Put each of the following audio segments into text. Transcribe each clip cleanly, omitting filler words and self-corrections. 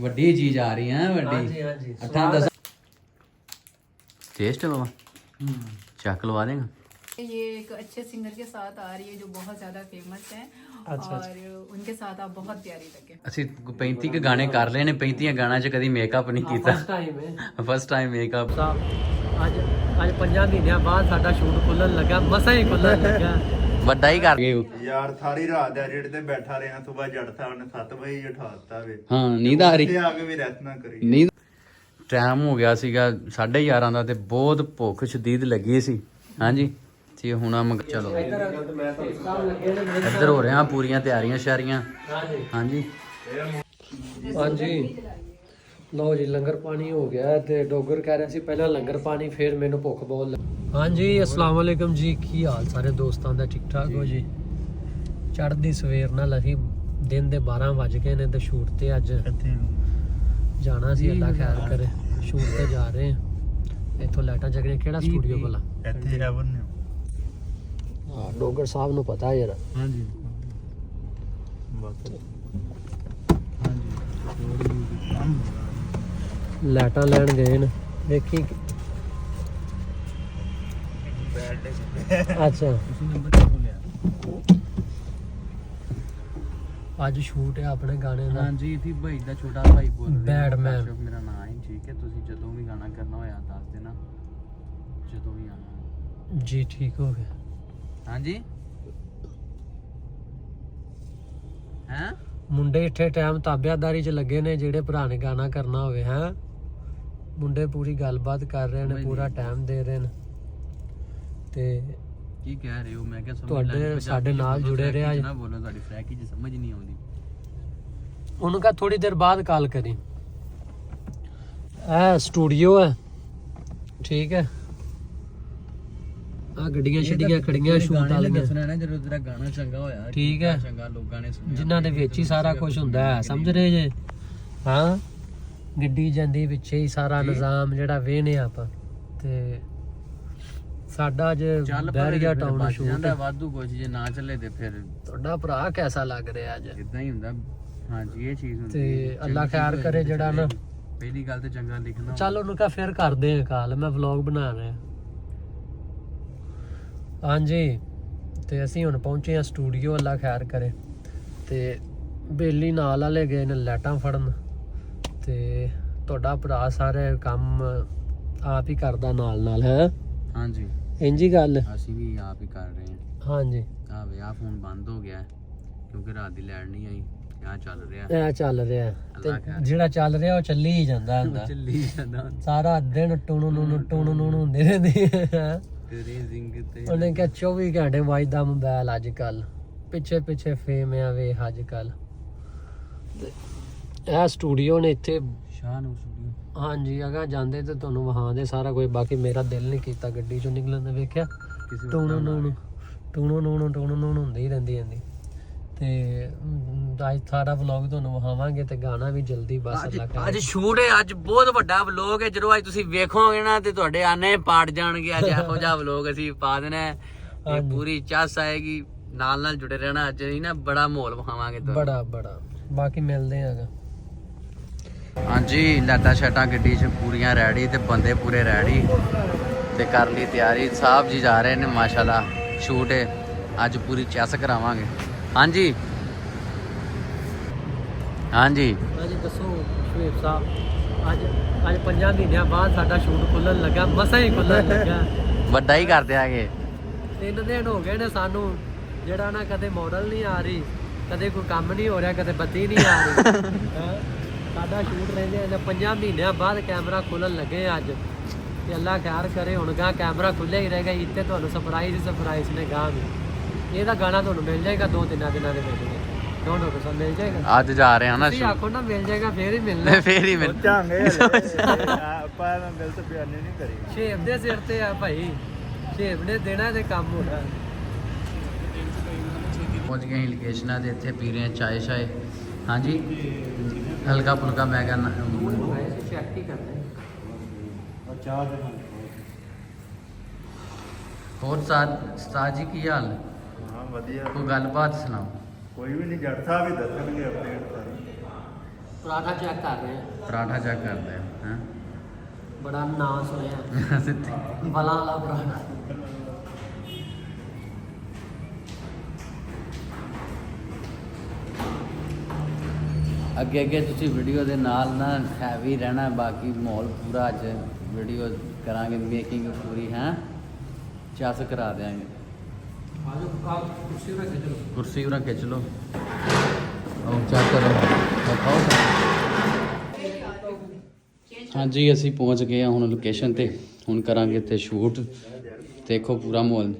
ਵੱਡੀ ਚੀਜ਼ ਆ ਰਹੀ ਹੈ ਵੱਡੀ। ਹਾਂਜੀ ਹਾਂਜੀ 8-10 टेस्ट है बाबा। चेक लगा देगा। ये एक अच्छे सिंगर के साथ आ रही है जो बहुत ज्यादा फेमस है। अच्छा, और उनके साथ आप बहुत प्यारी लगे। ਅਸੀਂ 35 ਕੇ ਗਾਣੇ ਕਰ ਲਏ ਨੇ, 35 ਗਾਣਾ ਚ ਕਦੀ ਮੇਕਅਪ ਨਹੀਂ ਕੀਤਾ। ਫਸਟ ਟਾਈਮ ਹੈ ਫਸਟ ਟਾਈਮ ਮੇਕਅਪ। ਅੱਜ 5 ਮਹੀਨਿਆਂ ਬਾਅਦ ਸਾਡਾ ਸ਼ੂਟ ਖੁੱਲਣ ਲੱਗਾ, ਮਸਾਂ ਹੀ ਖੁੱਲਣ ਲੱਗਾ। ਵੱਡਾ ਹੀ ਕਰ ਗਏ ਯਾਰ ਸਾਰੀ ਰਾਤ ਐਡਿਟ ਤੇ ਬੈਠਾ ਰਿਹਾ, ਸਵੇਰ ਜੜਤਾ ਉਹਨੇ 7 ਵਜੇ ਹੀ ਉਠਾ ਦਿੱਤਾ ਵੇ। ਹਾਂ ਨੀਂਦ ਆ ਰਹੀ, ਤੇ ਆ ਕੇ ਵੀ ਰੈਸਟ ਨਾ ਕਰੀ। ਨੀਂਦ। ਟਾਈਮ ਹੋ ਗਿਆ ਸੀਗਾ 11:30 ਦਾ ਤੇ ਬਹੁਤ ਭੁੱਖ ਸ਼ਦੀਦ ਲੱਗੀ ਸੀ। ਹਾਂਜੀ ਤੇ ਹੁਣ ਚਲੋ ਇੱਧਰ ਹੋ ਰਿਹਾ ਪੂਰੀਆਂ ਤਿਆਰੀਆਂ ਸ਼ਾਰੀਆਂ। ਹਾਂਜੀ ਹਾਂਜੀ ਲਓ ਜੀ, ਲੰਗਰ ਪਾਣੀ ਹੋ ਗਿਆ ਤੇ ਡੋਗਰ ਕਹਿ ਰਿਹਾ ਸੀ ਪਹਿਲਾਂ ਲੰਗਰ ਪਾਣੀ, ਫਿਰ ਮੈਨੂੰ ਭੁੱਖ ਬਹੁਤ ਲੱਗੀ। ਹਾਂਜੀ ਅਸਲਾਮ ਵਾਲੇਕਮ ਜੀ, ਕੀ ਹਾਲ ਸਾਰੇ ਦੋਸਤਾਂ ਦਾ? ਠੀਕ ਠਾਕ ਹੋ ਜੀ? ਚੜ੍ਹਦੀ ਸਵੇਰ ਨਾਲ ਅਸੀਂ ਦਿਨ ਦੇ 12 ਵੱਜ ਗਏ ਨੇ ਤੇ ਸ਼ੂਟ ਤੇ ਅੱਜ ਜਾਣਾ ਸੀ। ਅੱਲਾ ਖੈਰ ਕਰੇ, ਸ਼ੂਟ ਤੇ ਜਾ ਰਹੇ ਹਾਂ। ਇੱਥੋਂ ਲਾਈਟਾਂ ਜਗਣੇ। ਕਿਹੜਾ ਸਟੂਡੀਓ ਭਲਾ? ਇੱਥੇ ਹੈਵਨ ਨੇ। ਹਾਂ ਡੋਗਰ ਸਾਹਿਬ ਨੂੰ ਪਤਾ ਯਾਰ। ਹਾਂਜੀ ਬਸ ਲਾਈਟਾਂ ਲੈਣ ਗਏ ਨੇ, ਦੇਖੀ। ਅੱਛਾ ਅੱਜ ਸ਼ੂਟ ਹੈ ਆਪਣੇ ਗਾਣੇ ਦਾ। ਹਾਂਜੀ ਇਥੇ ਭਾਈ ਦਾ ਛੋਟਾ ਭਾਈ ਬੋਲ ਰਿਹਾ। Badman ਮੇਰਾ ਨਾਮ ਹੈ। ਠੀਕ ਹੈ, ਤੁਸੀਂ ਜਦੋਂ ਵੀ ਗਾਣਾ ਕਰਨਾ ਹੋਇਆ ਦੱਸ ਦੇਣਾ, ਜਦੋਂ ਵੀ ਆਣਾ ਜੀ। ਠੀਕ ਹੋ ਗਿਆ। ਹਾਂਜੀ ਹੈ ਮੁੰਡੇ ਇੱਥੇ ਟਾਈਮ ਤਾਬਿਆਦਾਰੀ 'ਚ ਲੱਗੇ ਨੇ, ਜਿਹੜੇ ਭਰਾ ਨੇ ਗਾਣਾ ਕਰਨਾ ਹੋਵੇ। ਹੈ ਮੁੰਡੇ ਪੂਰੀ ਗੱਲਬਾਤ ਕਰ ਰਹੇ ਨੇ, ਪੂਰਾ ਟਾਈਮ ਦੇ ਰਹੇ ਨੇ। ਤੇ ਕੀ ਕਹਿ ਰਹੇ ਹੋ? ਮੈਂ ਕਿਹਾ ਸਮਝ ਤੁਹਾਡੇ ਸਾਡੇ ਨਾਲ ਜੁੜੇ ਰਿਹਾ। ਨਾ ਬੋਲੋ, ਤੁਹਾਡੀ ਫਰੈਕੀ ਚ ਸਮਝ ਨਹੀਂ ਆਉਂਦੀ। ਉਹਨੂੰ ਕਹਾ ਥੋੜੀ ਦੇਰ ਬਾਅਦ ਕਾਲ ਕਰੀ। ਇਹ ਸਟੂਡੀਓ ਹੈ, ਠੀਕ ਹੈ। ਆ ਗੱਡੀਆਂ ਛੱਡੀਆਂ ਖੜੀਆਂ ਸ਼ੂਟ ਵਾਲੀਆਂ। ਦੱਸਣਾ ਨਾ ਜਦੋਂ ਤੇਰਾ ਗਾਣਾ ਚੰਗਾ ਹੋਇਆ, ਠੀਕ ਹੈ, ਚੰਗਾ ਲੋਕਾਂ ਨੇ ਸੁਣਿਆ, ਜਿਨ੍ਹਾਂ ਦੇ ਵਿੱਚ ਹੀ ਸਾਰਾ ਕੁਝ ਹੁੰਦਾ ਹੈ, ਸਮਝ ਰਹੇ ਜੇ? ਹਾਂ ਗੱਡੀ ਜਾਂਦੀ ਪਿੱਛੇ ਹੀ ਸਾਰਾ ਨਿਜ਼ਾਮ ਜਿਹੜਾ ਵੇਹਨੇ ਆਪਾਂ। ਤੇ ਸਾਡਾ ਅੱਜ ਬੈਰੀਆ ਟਾਊਨ ਸ਼ੂਟ ਜਾਂਦਾ ਵਾਧੂ ਕੁਝ, ਜੇ ਨਾ ਚੱਲੇ ਤੇ ਫਿਰ ਤੁਹਾਡਾ ਭਰਾ ਕੈਸਾ ਲੱਗ ਰਿਹਾ ਅੱਜ? ਇਦਾਂ ਹੀ ਹੁੰਦਾ। ਹਾਂਜੀ ਇਹ ਚੀਜ਼ ਹੁੰਦੀ ਤੇ ਅੱਲਾ ਖੈਰ ਕਰੇ ਜਿਹੜਾ ਨਾ। ਪਹਿਲੀ ਗੱਲ ਤੇ ਚੰਗਾ ਲਿਖਣਾ। ਚੱਲ ਉਹਨੂੰ ਕਹ ਫਿਰ ਕਰਦੇ ਆ ਕਾਲ, ਮੈਂ ਵਲੌਗ ਬਣਾ ਰਿਹਾ। ਹਾਂਜੀ ਤੇ ਅਸੀਂ ਹੁਣ ਪਹੁੰਚੇ ਆ ਸਟੂਡੀਓ, ਅੱਲਾ ਖੈਰ ਕਰੇ। ਤੇ ਬੇਲੀ ਨਾਲ ਵਾਲੇ ਗਏ ਨੇ ਲਾਈਟਾਂ ਫੜਨ, ਤੇ ਤੁਹਾਡਾ ਭਰਾ ਸਾਰੇ ਕੰਮ ਆਪ ਹੀ ਕਰਦਾ ਨਾਲ ਨਾਲ। ਹੈ ਹਾਂਜੀ ਇੰਜੀ ਗੱਲ। ਅਸੀਂ ਵੀ ਆਪ ਹੀ ਕਰ ਰਹੇ ਹਾਂ। ਹਾਂਜੀ ਆ ਵੇ ਆ ਫੋਨ ਬੰਦ ਹੋ ਗਿਆ ਕਿਉਂਕਿ ਰਾਤ ਦੀ ਲਾਈਟ ਨਹੀਂ ਆਈ। ਆ ਚੱਲ ਰਿਹਾ, ਇਹ ਚੱਲ ਰਿਹਾ। ਤੇ ਜਿਹੜਾ ਚੱਲ ਰਿਹਾ ਉਹ ਚੱਲੀ ਹੀ ਜਾਂਦਾ ਹੁੰਦਾ, ਚੱਲੀ ਜਾਂਦਾ ਸਾਰਾ ਦਿਨ ਟੂਣੂ ਨੂੰ ਹੁੰਦੇ ਰਹਿੰਦੇ। ਤੇਰੇ ਜ਼ਿੰਗ ਤੇ ਉਹਨੇ ਕਿਹਾ 24 ਘੰਟੇ ਵੱਜਦਾ ਮੋਬਾਈਲ ਅੱਜ ਕੱਲ, ਪਿੱਛੇ ਫੇਮ ਆ ਵੇ ਅੱਜ ਕੱਲ। ਇਹ ਸਟੂਡੀਓ ਨੇ ਇੱਥੇ ਸ਼ਾਹ ਨੂੰ ਸਟੂਡੀਓ। ਹਾਂਜੀ ਅਗਾ ਜਾਂਦੇ ਤੇ ਤੁਹਾਨੂੰ ਵਹਾਉਂਦੇ ਸਾਰਾ ਕੁਝ। ਬਾਕੀ ਮੇਰਾ ਦਿਲ ਨਹੀਂ ਕੀਤਾ ਗੱਡੀ ਚੋਂ ਨਿਕਲਣ ਦਾ। ਵੇਖਿਆ ਟੂਣੂ ਨੂੰ ਹੁੰਦੀ ਹੀ ਰਹਿੰਦੀ। ਤੇ ਅੱਜ ਸਾਰਾ ਵਲੌਗ ਤੁਹਾਨੂੰ ਵਿਖਾਵਾਂਗੇ ਤੇ ਗਾਣਾ ਵੀ ਜਲਦੀ ਬਸ ਅੱਲਾ ਕਰੇ। ਅੱਜ ਸ਼ੂਟ ਹੈ, ਅੱਜ ਬਹੁਤ ਵੱਡਾ ਵਲੌਗ ਹੈ। ਜਦੋਂ ਅੱਜ ਤੁਸੀਂ ਵੇਖੋਗੇ ਨਾ ਤੇ ਤੁਹਾਡੇ ਆਨੇ ਪਾਟ ਜਾਣਗੇ। ਅੱਜ ਇਹੋ ਜਿਹਾ ਵਲੌਗ ਅਸੀਂ ਪਾ ਦੇਣਾ ਹੈ, ਇਹ ਪੂਰੀ ਚੱਸ ਆਏਗੀ। ਨਾਲ ਜੁੜੇ ਰਹਿਣਾ। ਅੱਜ ਹੀ ਨਾ ਬੜਾ ਮਾਹੌਲ ਵਿਖਾਵਾਂਗੇ ਤੁਹਾਨੂੰ, ਬੜਾ। ਬਾਕੀ ਮਿਲਦੇ ਆਂਗਾ। ਹਾਂਜੀ ਲਾਟਾ ਸ਼ਾਟਾਂ ਗੱਡੀ 'ਚ ਪੂਰੀਆਂ ਰੈਡੀ ਤੇ ਬੰਦੇ ਪੂਰੇ ਰੈਡੀ ਤੇ ਕਰ ਲਈ ਤਿਆਰੀ। ਸਾਹਿਬ ਜੀ ਜਾ ਰਹੇ ਨੇ ਮਾਸ਼ਾਅੱਲਾ। ਸ਼ੂਟ ਹੈ ਅੱਜ, ਪੂਰੀ ਚੈਸ ਕਰਾਵਾਂਗੇ। ਹਾਂਜੀ ਦੱਸੋ ਸ਼ੁਏਬ ਸਾਹਿਬ, ਅੱਜ 5 ਮਹੀਨਿਆਂ ਬਾਅਦ ਸਾਡਾ ਸ਼ੂਟ ਖੁੱਲਣ ਲੱਗਾ, ਮਸਾਂ ਹੀ ਖੁੱਲਣ ਲੱਗਾ। ਵੱਡਾ ਹੀ ਕਰ ਦਿਆਂਗੇ। 3 ਦਿਨ ਹੋ ਗਏ ਨੇ ਸਾਨੂੰ, ਜਿਹੜਾ ਨਾ ਕਦੇ ਮਾਡਲ ਨਹੀਂ ਆ ਰਹੀ, ਕਦੇ ਕੋਈ ਕੰਮ ਨਹੀਂ ਹੋ ਰਿਹਾ, ਕਦੇ ਬੱਤੀ ਨਹੀਂ ਆ ਰਹੀ। ਸਾਡਾ ਸ਼ੂਟ ਰਹਿੰਦੇ ਨੇ 5 ਮਹੀਨਿਆਂ ਬਾਅਦ ਕੈਮਰਾ ਖੁੱਲਣ ਲੱਗੇ ਅੱਜ। ਤੇ ਅੱਲਾ ਖੈਰ ਕਰੇ ਹੁਣ ਗਾਂ ਕੈਮਰਾ ਖੁੱਲਿਆ ਹੀ ਰਹੇਗਾ। ਇੱਥੇ ਤੁਹਾਨੂੰ ਸਰਪ੍ਰਾਈਜ਼ ਨੇ ਗਾਂ ਵੀ। ਇਹਦਾ ਗਾਣਾ ਤੁਹਾਨੂੰ ਮਿਲ ਜਾਏਗਾ 2-3 ਦਿਨਾਂ ਦੇ ਵਿੱਚ। ਦੋਨੋਂ ਸਭ ਮਿਲ ਜਾਏਗਾ। ਅੱਜ ਜਾ ਰਹੇ ਹਾਂ ਨਾ, ਤੁਸੀਂ ਆਖੋ ਨਾ ਮਿਲ ਜਾਏਗਾ, ਫੇਰ ਹੀ ਮਿਲਣਾ। ਫੇਰ ਹੀ ਮਿਲ ਚਾਹਾਂਗੇ ਆਪਾਂ ਗਲਤ ਬਿਆਨੀ ਨਹੀਂ ਕਰੀ। ਸ਼ੇਬ ਦੇ ਸਿਰ ਤੇ ਆ ਭਾਈ, ਸ਼ੇਬ ਨੇ ਦੇਣਾ ਤੇ ਕੰਮ ਹੋਣਾ। ਪਹੁੰਚ ਗਏ ਲੋਕੇਸ਼ਨਾਂ ਦੇ, ਇੱਥੇ ਪੀ ਰਹੇ ਚਾय ਸ਼ਾਏ। ਹਾਂਜੀ ਹਲਕਾ ਫੁਲਕਾ ਮੈਂ ਕਹਿੰਦਾ ਚੈੱਕ ਹੀ ਕਰਦੇ। ਚਾਹ ਹੋਰ ਉਸਤਾਦ ਜੀ ਕੀ ਹਾਲ? ਹਾਂ ਵਧੀਆ। ਕੋਈ ਗੱਲਬਾਤ ਸੁਣਾਓ। ਕੋਈ ਵੀ ਨਹੀਂ, ਜੱਟ ਸਾਹਿਬ ਹੀ ਦੱਸਣਗੇ ਅਪਡੇਟ ਸਾਰੀ। ਪਰਾਠਾ ਚੈੱਕ ਕਰ ਰਹੇ ਹਾਂ। ਪਰਾਠਾ ਚੈੱਕ ਕਰਦੇ ਹਾਂ ਬੜਾ ਨਾਂ ਸੁਣਿਆ ਬਲਾਂ ਵਾਲਾ ਪਰਾਠਾ। ਅੱਗੇ ਅੱਗੇ ਤੁਸੀਂ ਵੀਡੀਓ ਦੇ ਨਾਲ ਨਾ ਹੈਵੀ ਰਹਿਣਾ, ਬਾਕੀ ਮਾਹੌਲ ਪੂਰਾ ਅੱਜ ਵੀਡੀਓ ਕਰਾਂਗੇ, ਮੇਕਿੰਗ ਪੂਰੀ ਹੈ ਚੱਸ ਕਰਾ ਦਿਆਂਗੇ। ਆਜੋ ਕੁਰਸੀ ਰੱਖ ਚਲੋ। ਕੁਰਸੀ ਉਰਾ ਖਿੱਚ ਲਓ, ਉਹ ਚੈੱਕ ਕਰੋ, ਦਿਖਾਓ। ਹਾਂਜੀ ਅਸੀਂ ਪਹੁੰਚ ਗਏ ਹਾਂ ਹੁਣ ਲੋਕੇਸ਼ਨ ਤੇ, ਹੁਣ ਕਰਾਂਗੇ ਇੱਥੇ ਸ਼ੂਟ। ਦੇਖੋ ਪੂਰਾ ਮਾਹੌਲ।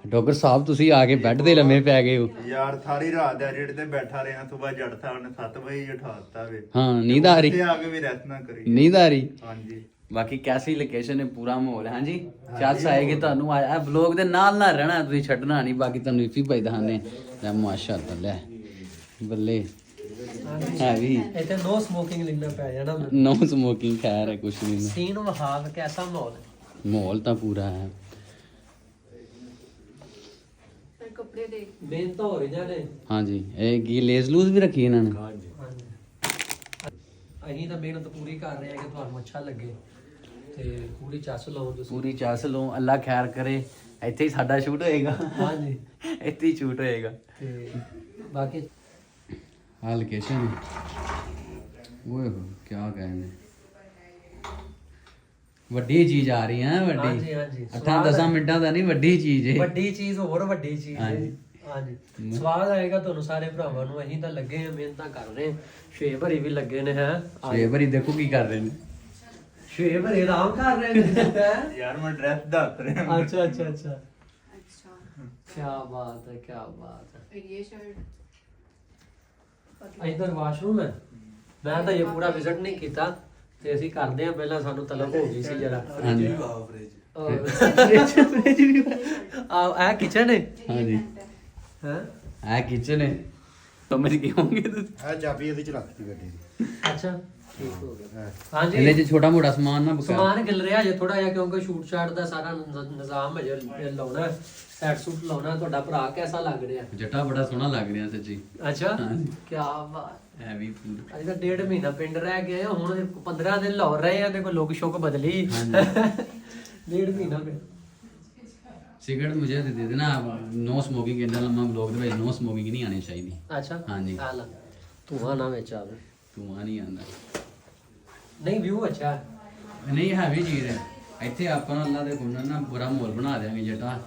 ਡਾਕਟਰ ਸਾਹਿਬ ਤੁਸੀਂ ਆ ਕੇ ਬੈੱਡ ਤੇ ਲੰਮੇ ਪੈ ਗਏ ਹੋ ਯਾਰ ਸਾਰੀ ਰਾਤ ਐਡਿਟ ਤੇ ਬੈਠਾ ਰਿਹਾ, ਸਵੇਰ ਜੜਤਾ ਉਹਨੇ 7 ਵਜੇ ਹੀ ਉਠਾ ਦਿੱਤਾ ਵੇ। ਹਾਂ ਨੀਂਦ ਆ ਰਹੀ, ਇੱਥੇ ਆ ਕੇ ਵੀ ਰੈਸਟ ਨਾ ਕਰੀ। ਨੀਂਦ ਆ ਰਹੀ। ਹਾਂਜੀ ਬਾਕੀ ਕੈਸੀ ਲੋਕੇਸ਼ਨ ਹੈ, ਪੂਰਾ ਮਾਹੌਲ ਹੈ। ਹਾਂਜੀ ਚੱਸ ਆਏਗੀ ਤੁਹਾਨੂੰ, ਆ ਵਲੌਗ ਦੇ ਨਾਲ ਨਾਲ ਰਹਿਣਾ, ਤੁਸੀਂ ਛੱਡਣਾ ਨਹੀਂ। ਬਾਕੀ ਤੁਹਾਨੂੰ ਇਫੀ ਭਾਈ ਦਿਖਾਣੇ ਲੈ, ਮਾਸ਼ਾਅੱਲਾ ਲੈ ਬੱਲੇ ਹੈਵੀ। ਇੱਥੇ ਨੋ ਸਮੋਕਿੰਗ ਲਿਖਣਾ ਪੈ ਜਾਣਾ। ਨੋ ਸਮੋਕਿੰਗ, ਖੈਰ ਹੈ ਕੁਛ ਨਹੀਂ। ਸੀਨ ਵਹਾਵ ਕੈਸਾ ਮਾਹੌਲ ਹੈ। ਮਾਹੌਲ ਤਾਂ ਪੂਰਾ ਹੈ। कपड़े देख ਮੇਨ ਤਾਂ ਹੋ ਰਹੀਆਂ ਨੇ। ਹਾਂਜੀ ਇਹ ਕੀ ਲੇਜ਼ ਲੂਜ਼ ਵੀ ਰੱਖੀ ਇਹਨਾਂ ਨੇ। ਹਾਂਜੀ ਅਸੀਂ ਤਾਂ ਮਿਹਨਤ ਪੂਰੀ ਕਰ ਰਹੇ ਹਾਂ ਕਿ ਤੁਹਾਨੂੰ ਅੱਛਾ ਲੱਗੇ ਤੇ ਪੂਰੀ ਚੱਸ ਲਾਓ ਤੁਸੀਂ। ਪੂਰੀ ਚੱਸ ਲਓ, ਅੱਲਾ ਖੈਰ ਕਰੇ। ਇੱਥੇ ਹੀ ਸਾਡਾ ਸ਼ੂਟ ਹੋਏਗਾ। ਹਾਂਜੀ ਇੱਥੇ ਹੀ ਸ਼ੂਟ ਹੋਏਗਾ। ਤੇ ਬਾਕੀ ਆ ਲੋਕੇਸ਼ਨ ਓਏ ਹੋ ਕੀ ਕਹਿੰਦੇ, ਵੱਡੀ ਚੀਜ਼ ਆ ਰਹੀ ਹੈ। ਵੱਡੀ ਹਾਂਜੀ ਹਾਂਜੀ 8-10 ਮਿੰਟਾਂ ਦਾ ਨਹੀਂ, ਵੱਡੀ ਚੀਜ਼ ਹੈ। ਵੱਡੀ ਚੀਜ਼, ਹੋਰ ਵੱਡੀ ਚੀਜ਼ ਹੈ। ਹਾਂਜੀ। ਹਾਂਜੀ ਸਵਾਦ ਆਏਗਾ ਤੁਹਾਨੂੰ ਸਾਰੇ ਭਰਾਵਾਂ ਨੂੰ। ਅਸੀਂ ਤਾਂ ਲੱਗੇ ਹਾਂ, ਮਿਹਨਤਾਂ ਕਰ ਰਹੇ ਹਾਂ। ਛੇ ਭਰੀ ਵੀ ਲੱਗੇ ਨੇ ਹੈ। ਛੇ ਵਾਰੀ ਦੇਖੋ ਕੀ ਕਰ ਰਹੇ ਨੇ। ਛੇ ਭਰੀ ਆਰਾਮ ਕਰ ਰਹੇ ਨੇ। ਯਾਰ ਮੈਂ ਡਰੈਸ ਦੱਸ ਰਿਹਾ। अच्छा अच्छा अच्छा अच्छा क्या बात है, क्या बात है। और ये शर्ट इधर वाशरूम है। मैं तो ये पूरा विजिट नहीं किया ਤੇ ਅਸੀਂ ਕਰਦੇ ਆ। ਪਹਿਲਾਂ ਸਾਨੂੰ ਤਲਬ ਹੋ ਗਈ ਸੀ ਜਰਾ। ਹਾਂਜੀ ਆ ਇਹ ਕਿਚਨ ਹੈ। ਹਾਂਜੀ ਹੈ ਆ ਕਿਚਨ ਹੈ, ਸਮਝ ਗਏ ਹੋਗੇ ਤੁਸੀਂ। ਆ ਚਾਬੀ ਇਹਦੇ ਚ ਰੱਖਤੀ ਗੱਡੀ ਦੀ। ਅੱਛਾ ਠੀਕ ਹੋ ਗਿਆ। ਹਾਂਜੀ ਇਹਦੇ 'ਚ ਛੋਟਾ ਮੋਟਾ ਸਮਾਨ ਨਾ ਬਕਾ। ਸਮਾਨ ਗਿਲ ਰਿਹਾ ਜੇ ਥੋੜਾ ਜਿਹਾ, ਕਿਉਂਕਿ ਸ਼ੂਟ ਸ਼ਾਟ ਦਾ ਸਾਰਾ ਨਿਜ਼ਾਮ ਹੈ ਲਾਉਣਾ, ਸੈਟ ਸੂਟ ਲਾਉਣਾ। ਤੁਹਾਡਾ ਭਰਾ ਕੈਸਾ ਲੱਗ ਰਿਹਾ? ਜੱਟਾ ਬੜਾ ਸੋਹਣਾ ਲੱਗ ਰਿਹਾ ਸੱਚੀ। ਅੱਛਾ ਹਾਂਜੀ। ਕੀ ਬਾਤ। Heavy food. ਅਜੇ ਤਾਂ 1.5 ਮਹੀਨਾ ਪਿੰਡ ਰਹਿ ਗਏ, ਹੁਣ 15 ਦਿਨ ਲਾਹੌਰ ਰਹੇ ਆ ਤੇ ਕੋਈ ਲੁੱਕ ਸ਼ੁੱਕ ਬਦਲੀ। 1.5 ਮਹੀਨਾ ਪਿੰਡ। सिगरेट मुझे दे देना, नो स्मोकिंग के अंदर हम लोग दे नो स्मोकिंग नहीं आनी चाहिए। ਅੱਛਾ ਹਾਂਜੀ। ਆ ਲੈ ਧੂਆਂ ਨਾ ਵਿੱਚ ਆਵੇ। ਧੂਆਂ ਨਹੀਂ ਆਉਂਦਾ। ਨਹੀਂ ਵਿਊ ਅੱਛਾ ਹੈ। ਨਹੀਂ ਹੈਵੀ ਚੀਜ਼ ਹੈ। ਇੱਥੇ ਆਪਾਂ ਨੂੰ ਅੱਲਾ ਦੇ ਗੁਣਾਂ ਨਾਲ ਬੁਰਾ ਮਾਹੌਲ ਬਣਾ ਦੇਾਂਗੇ ਜੱਟਾ।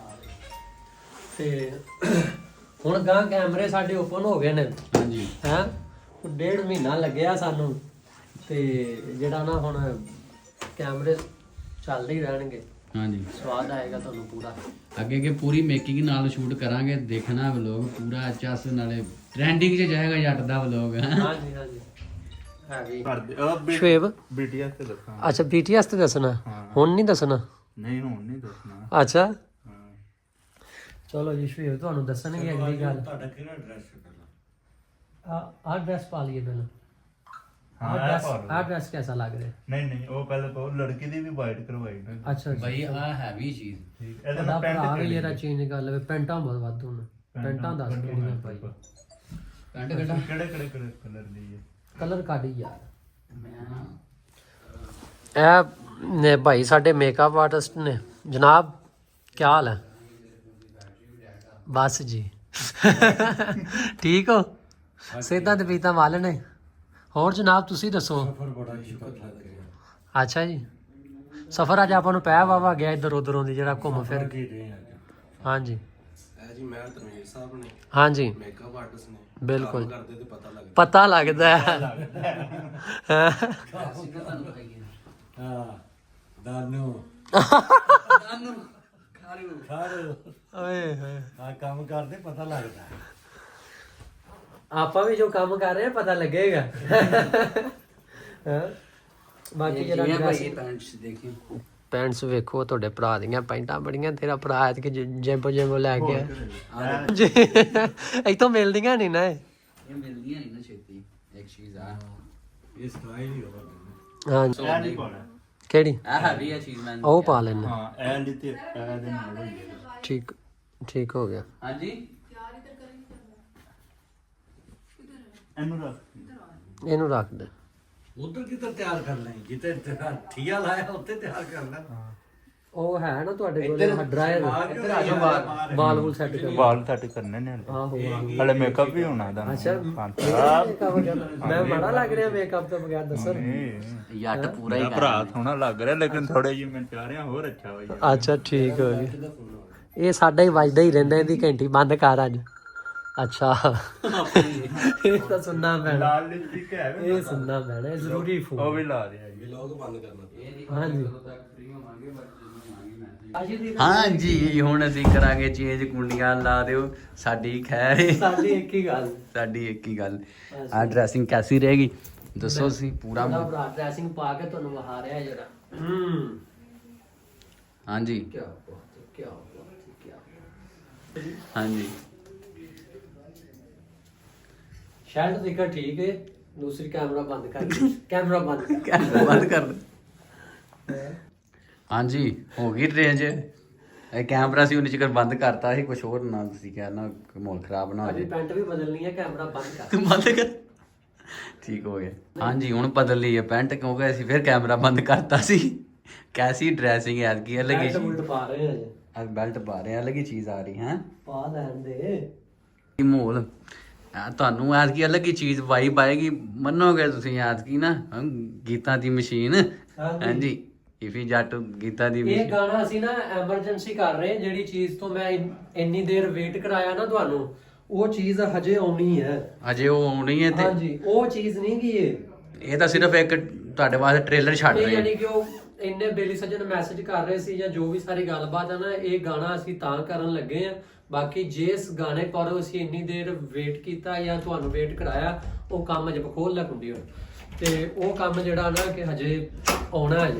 ਤੇ ਹੁਣ ਗਾਂ ਕੈਮਰੇ ਸਾਡੇ ਓਪਨ ਹੋ ਗਏ ਨੇ। ਹਾਂਜੀ ਹੈ 1.5 ਮਹੀਨਾ ਲੱਗਿਆ ਸਾਨੂੰ ਤੇ ਜਿਹੜਾ ਨਾ ਹੁਣ ਕੈਮਰੇ ਚੱਲਦੇ ਹੀ ਰਹਿਣਗੇ। ਹਾਂਜੀ ਸਵਾਦ ਆਏਗਾ ਤੁਹਾਨੂੰ ਪੂਰਾ। ਅੱਗੇ ਅੱਗੇ ਪੂਰੀ ਮੇਕਿੰਗ ਨਾਲ ਸ਼ੂਟ ਕਰਾਂਗੇ। ਦੇਖਣਾ ਵਲੋਗ ਪੂਰਾ ਚੱਸ ਨਾਲੇ ਟ੍ਰੈਂਡਿੰਗ 'ਚ ਜਾਏਗਾ ਜੱਟ ਦਾ ਵਲੋਗ। ਹਾਂਜੀ ਹਾਂਜੀ ਹੈਵੀ। ਕਰਦੇ ਸ਼ੁਏਬ BTS ਤੇ ਦੱਸਾਂ। ਅੱਛਾ BTS ਤੇ ਦੱਸਣਾ, ਹੁਣ ਨਹੀਂ ਦੱਸਣਾ। ਨਹੀਂ ਹੁਣ ਨਹੀਂ ਦੱਸਣਾ। ਅੱਛਾ ਹਾਂ ਚਲੋ ਜੀ ਸ਼ੁਏਬ ਤੁਹਾਨੂੰ ਦੱਸਣਗੇ ਅਗਲੀ ਗੱਲ। ਤੁਹਾਡਾ ਕਿਹੜਾ ਐਡਰੈਸ ਪਹਿਲਾਂ? ਆਹ ਡਰੈਸ ਪਾ ਲਈਏ ਪਹਿਲਾਂ। ਹਾਂ ਆਹ ਡਰੈਸ कैसा लग रहा है? ਨਹੀਂ ਨਹੀਂ ਉਹ ਪਹਿਲਾਂ ਪਾਓ। ਲੜਕੀ ਦੀ ਵੀ ਵਾਈਟ ਕਰਵਾਈ ਨਾ। अच्छा ਭਾਈ ਆ ਹੈਵੀ ਚੀਜ਼। ਠੀਕ ਇਹਦੇ ਇਹਦਾ ਨਾਲ ਪੈਂਟ ਭਰਾ ਵੀ ਜਿਹੜਾ ਚੇਂਜ ਕਰ ਲਵੇ। ਪੈਂਟਾਂ ਬਹੁਤ ਵਾਧੂ ਨੇ। ਪੈਂਟਾਂ ਦੱਸ ਕਿਹੜੀਆਂ ਭਾਈ। ਪੈਂਟ ਕੱਢਾ ਕਿਹੜੇ ਕਿਹੜੇ ਕਲਰ ਦੀ ਹੈ? ਕਲਰ ਕੱਢ ਯਾਰ। ਇਹ ਨੇ ਭਾਈ ਸਾਡੇ ਮੇਕਅਪ ਆਰਟਿਸਟ ਨੇ। ਜਨਾਬ ਕੀ ਹਾਲ ਹੈ? ਬਸ ਜੀ ਠੀਕ ਹੋ? ਸਿਹਤਾਂ ਤੇ ਪੀਤਾ ਮਾਲ ਨੇ। ਹੋਰ ਜਨਾਬ ਤੁਸੀਂ ਦੱਸੋ? ਅੱਛਾ ਜੀ ਸਫਰ ਅੱਜ ਆਪਾਂ ਨੂੰ ਪੈ ਵਾਵਾ ਗਿਆ ਇੱਧਰ ਉੱਧਰੋਂ ਦੀ ਜਿਹੜਾ ਘੁੰਮ ਫਿਰ। ਹਾਂਜੀ ਇਹ ਜੀ ਮੈਂ ਧਰਮੇਸ਼ ਸਾਹਿਬ ਨੇ, ਹਾਂਜੀ ਮੇਕਅਪ ਆਰਟਿਸਟ ਨੇ। ਬਿਲਕੁਲ ਕੰਮ ਕਰਦੇ ਤੇ ਪਤਾ ਪਤਾ ਲੱਗਦਾ। ਲੱਗਦਾ ਹੈ। ਹਾਂ ਦਾਨੂ ਓਏ ਹੋਏ ਆ ਕੰਮ ਕਰਦੇ ਪਤਾ ਲੱਗਦਾ। ਆਪਾਂ ਵੀ ਜੋ ਕੰਮ ਕਰ ਰਹੇ ਹਾਂ ਪਤਾ ਲੱਗੇਗਾ। ਹਾਂ ਬਾਕੀ ਜਿਹੜਾ ਭਾਈ ਪੈਂਟਸ ਦੇਖੀ। ਪੈਂਟਸ ਵੇਖੋ ਤੁਹਾਡੇ ਭਰਾ ਦੀਆਂ ਪੈਂਟਾਂ ਬੜੀਆਂ। ਤੇਰਾ ਭਰਾ ਐਤਕੀ ਜਿੰਮ ਲੈ ਗਿਆ ਜੀ। ਇੱਥੋਂ ਮਿਲਦੀਆਂ ਨਹੀਂ ਨਾ ਇਹ। ਇਹ ਮਿਲਦੀਆਂ ਨਹੀਂ ਨਾ ਛੇਤੀ। ਇੱਕ ਚੀਜ਼ ਆ ਇਹ ਸਟਾਈਲ ਹੀ ਹੋਵਾ। ਹਾਂ ਇਹ ਨਹੀਂ ਪਾਉਣਾ। ਕਿਹੜੀ? ਆ ਹੈਵੀ ਆ ਚੀਜ਼ ਮੈਂ ਉਹ ਪਾ ਲੈਣਾ। ਹਾਂ ਇਹ ਲਈ ਤੇ ਇਹਦੇ ਨਾਲ ਹੋਈ ਹੈ। ਠੀਕ ਠੀਕ ਹੋ ਗਿਆ। ਹਾਂਜੀ ਇਹਨੂੰ ਰੱਖ। ਇਹਨੂੰ ਰੱਖ ਦੇ। ਉਧਰ ਕਿੱਧਰ ਤਿਆਰ ਕਰਨਾ ਹੈ, ਜਿੱਥੇ ਠੀਆ ਲਾਇਆ ਉੱਥੇ ਤਿਆਰ ਕਰਨਾ। ਉਹ ਹੈ ਨਾ ਤੁਹਾਡੇ ਕੋਲ ਡਰਾਇਰ, ਇੱਧਰ ਆ ਜਾਓ ਬਾਲ ਬੂਲ ਸੈੱਟ ਕਰ। ਵਾਲ ਸੈੱਟ ਕਰਨੇ ਨੇ ਆਹੋ ਹਲੇ ਮੇਕਅਪ ਵੀ ਹੋਣਾ ਦਾ ਅੱਛਾ ਮੈਂ ਬੜਾ ਲੱਗ ਰਿਹਾ ਮੇਕਅਪ ਤੋਂ ਬਗੈਰ, ਦੱਸੋ। ਜੱਟ ਪੂਰਾ ਹੀ ਭਰਾ ਸੋਹਣਾ ਲੱਗ ਰਿਹਾ ਲੇਕਿਨ ਥੋੜੇ ਜਿਹੇ ਮੈਂ ਚਾਹ ਰਿਹਾ ਹੋਰ ਅੱਛਾ ਹੋ ਜਾਏ। ਅੱਛਾ ਠੀਕ ਹੋ ਗਿਆ। ਇਹ ਸਾਡਾ ਹੀ ਵੱਜਦਾ ਹੀ ਰਹਿੰਦਾ, ਇਹਦੀ ਘੰਟੀ ਬੰਦ ਕਰ ਅੱਜ। ਅੱਛਾ ਇਹ ਤਾਂ ਸੁਣਨਾ ਪੈਣਾ, ਲਾਲ ਲਿਪਸਟਿਕ ਹੈ ਇਹ ਸੁਣਨਾ ਪੈਣਾ, ਇਹ ਜ਼ਰੂਰੀ ਉਹ ਫੋਨ। ਵੀ ਲਾ ਦਿਆ ਜੀ। ਵਲੌਗ ਬੰਦ ਕਰਨਾ। ਹਾਂਜੀ ਹਾਂਜੀ ਹੁਣ ਅਸੀਂ ਕਰਾਂਗੇ ਚੇਂਜ, ਕੁੰਡੀਆਂ ਲਾ ਦਿਓ, ਸਾਡੀ ਖੈਰ ਏ। ਸਾਡੀ ਇੱਕ ਹੀ ਗੱਲ, ਸਾਡੀ ਇੱਕ ਹੀ ਗੱਲ, ਆ ਡਰੈਸਿੰਗ ਕੈਸੀ ਰਹੇਗੀ ਦੱਸੋ। ਅਸੀਂ ਪੂਰਾ ਉਹਦਾ ਭਰਾ ਡਰੈਸਿੰਗ ਪਾ ਕੇ ਤੁਹਾਨੂੰ ਵਿਖਾ ਰਿਹਾ ਜਰਾ। ਹਾਂਜੀ ਕੀ ਬਾਤ ਹੈ, ਕੀ ਬਾਤ ਹੈ, ਕੀ ਬਾਤ ਹੈ। ਹਾਂਜੀ ਸ਼ਰਟ ਦੇਖਾ ਠੀਕ ਹੈ, ਦੂਸਰੀ ਕੈਮਰਾ ਬੰਦ ਕਰ, ਕੈਮਰਾ ਬੰਦ ਕਰ। ਕੈਮਰਾ ਬੰਦ ਕਰ ਦੇ। ਹਾਂਜੀ ਹੋ ਗਈ ਰੇਂਜ। ਇਹ ਕੈਮਰਾ ਸੀ ਉਹਨੇ ਚਿਕਰ ਬੰਦ ਕਰਤਾ ਸੀ, ਕੁਝ ਹੋਰ ਨਾ ਤੁਸੀਂ ਕਹਿਣਾ ਮਾਹੌਲ ਖਰਾਬ ਨਾ ਹੋ ਅਜੀ ਜਾਏ। ਪੈਂਟ ਵੀ ਬਦਲਣੀ ਹੈ, ਕੈਮਰਾ ਬੰਦ ਕਰ। ਬੰਦ ਕਰ, ਠੀਕ ਹੋ ਗਿਆ। ਹਾਂਜੀ ਹੁਣ ਬਦਲ ਲਈ ਹੈ ਪੈਂਟ, ਕਿਉਂਕਿ ਅਸੀਂ ਫਿਰ ਕੈਮਰਾ ਬੰਦ ਕਰਤਾ ਸੀ। ਕੈਸੀ ਡਰੈਸਿੰਗ ਯਾਦ ਕੀ ਅਲੱਗ ਹੀ ਬੈਲਟ ਬੁਲਟ ਪਾ ਰਹੇ ਹਾਂ ਅਜੇ, ਬੈਲਟ ਪਾ ਰਹੇ ਆ, ਅਲੱਗ ਹੀ ਚੀਜ਼ ਆ ਰਹੀ ਹੈ। ਪਾ ਲੈਣ ਦੇ। ਮਾਹੌਲ ਤੁਹਾਨੂੰ ਐਤ ਕੀ ਅਲੱਗ ਹੀ ਚੀਜ਼ ਵਾਈਬ ਆਏਗੀ, ਮੰਨੋਗੇ ਤੁਸੀਂ ਐਤ ਕੀ ਨਾ ਗੀਤਾਂ ਦੀ ਮਸ਼ੀਨ। ਹਾਂਜੀ ਇਫੀ ਜੱਟ ਗੀਤਾਂ ਦੀ ਇਹ ਮਸ਼ੀਨ। ਗਾਣਾ ਅਸੀਂ ਨਾ ਐਮਰਜੈਂਸੀ ਕਰ ਰਹੇ ਹਾਂ, ਜਿਹੜੀ ਚੀਜ਼ ਤੋਂ ਮੈਂ ਇੰਨੀ ਦੇਰ ਵੇਟ ਕਰਾਇਆ ਨਾ ਤੁਹਾਨੂੰ, ਉਹ ਚੀਜ਼ ਹਜੇ ਆਉਣੀ ਹੈ। ਅਜੇ ਉਹ ਆਉਣੀ ਹੈ ਤੇ ਹਾਂਜੀ ਉਹ ਚੀਜ਼ ਨਹੀਂ ਕੀ ਇਹ ਤਾਂ ਸਿਰਫ ਇੱਕ ਤੁਹਾਡੇ ਵਾਸਤੇ ਟ੍ਰੇਲਰ ਛੱਡ ਇਹ ਰਹੇ ਯਾਨੀ ਕਿ ਉਹ ਇੰਨੇ ਬੇਲੀ ਸੱਜਣ ਮੈਸੇਜ ਕਰ ਰਹੇ ਸੀ ਜਾਂ ਜੋ ਵੀ ਸਾਰੀ ਗੱਲਬਾਤ ਹੈ ਨਾ, ਇਹ ਗਾਣਾ ਅਸੀਂ ਤਾਂ ਕਰਨ ਲੱਗੇ ਆ। ਬਾਕੀ ਜਿਸ ਗਾਣੇ ਪਰ ਅਸੀਂ ਇੰਨੀ ਦੇਰ ਵੇਟ ਕੀਤਾ ਜਾਂ ਤੁਹਾਨੂੰ ਵੇਟ ਕਰਾਇਆ, ਉਹ ਕੰਮ ਅਜੇ ਬਖੋਲ ਲਾ ਕੁੰਡੀ ਹੁਣ, ਤੇ ਉਹ ਕੰਮ ਜਿਹੜਾ ਨਾ ਕਿ ਹਜੇ ਆਉਣਾ ਹੈ,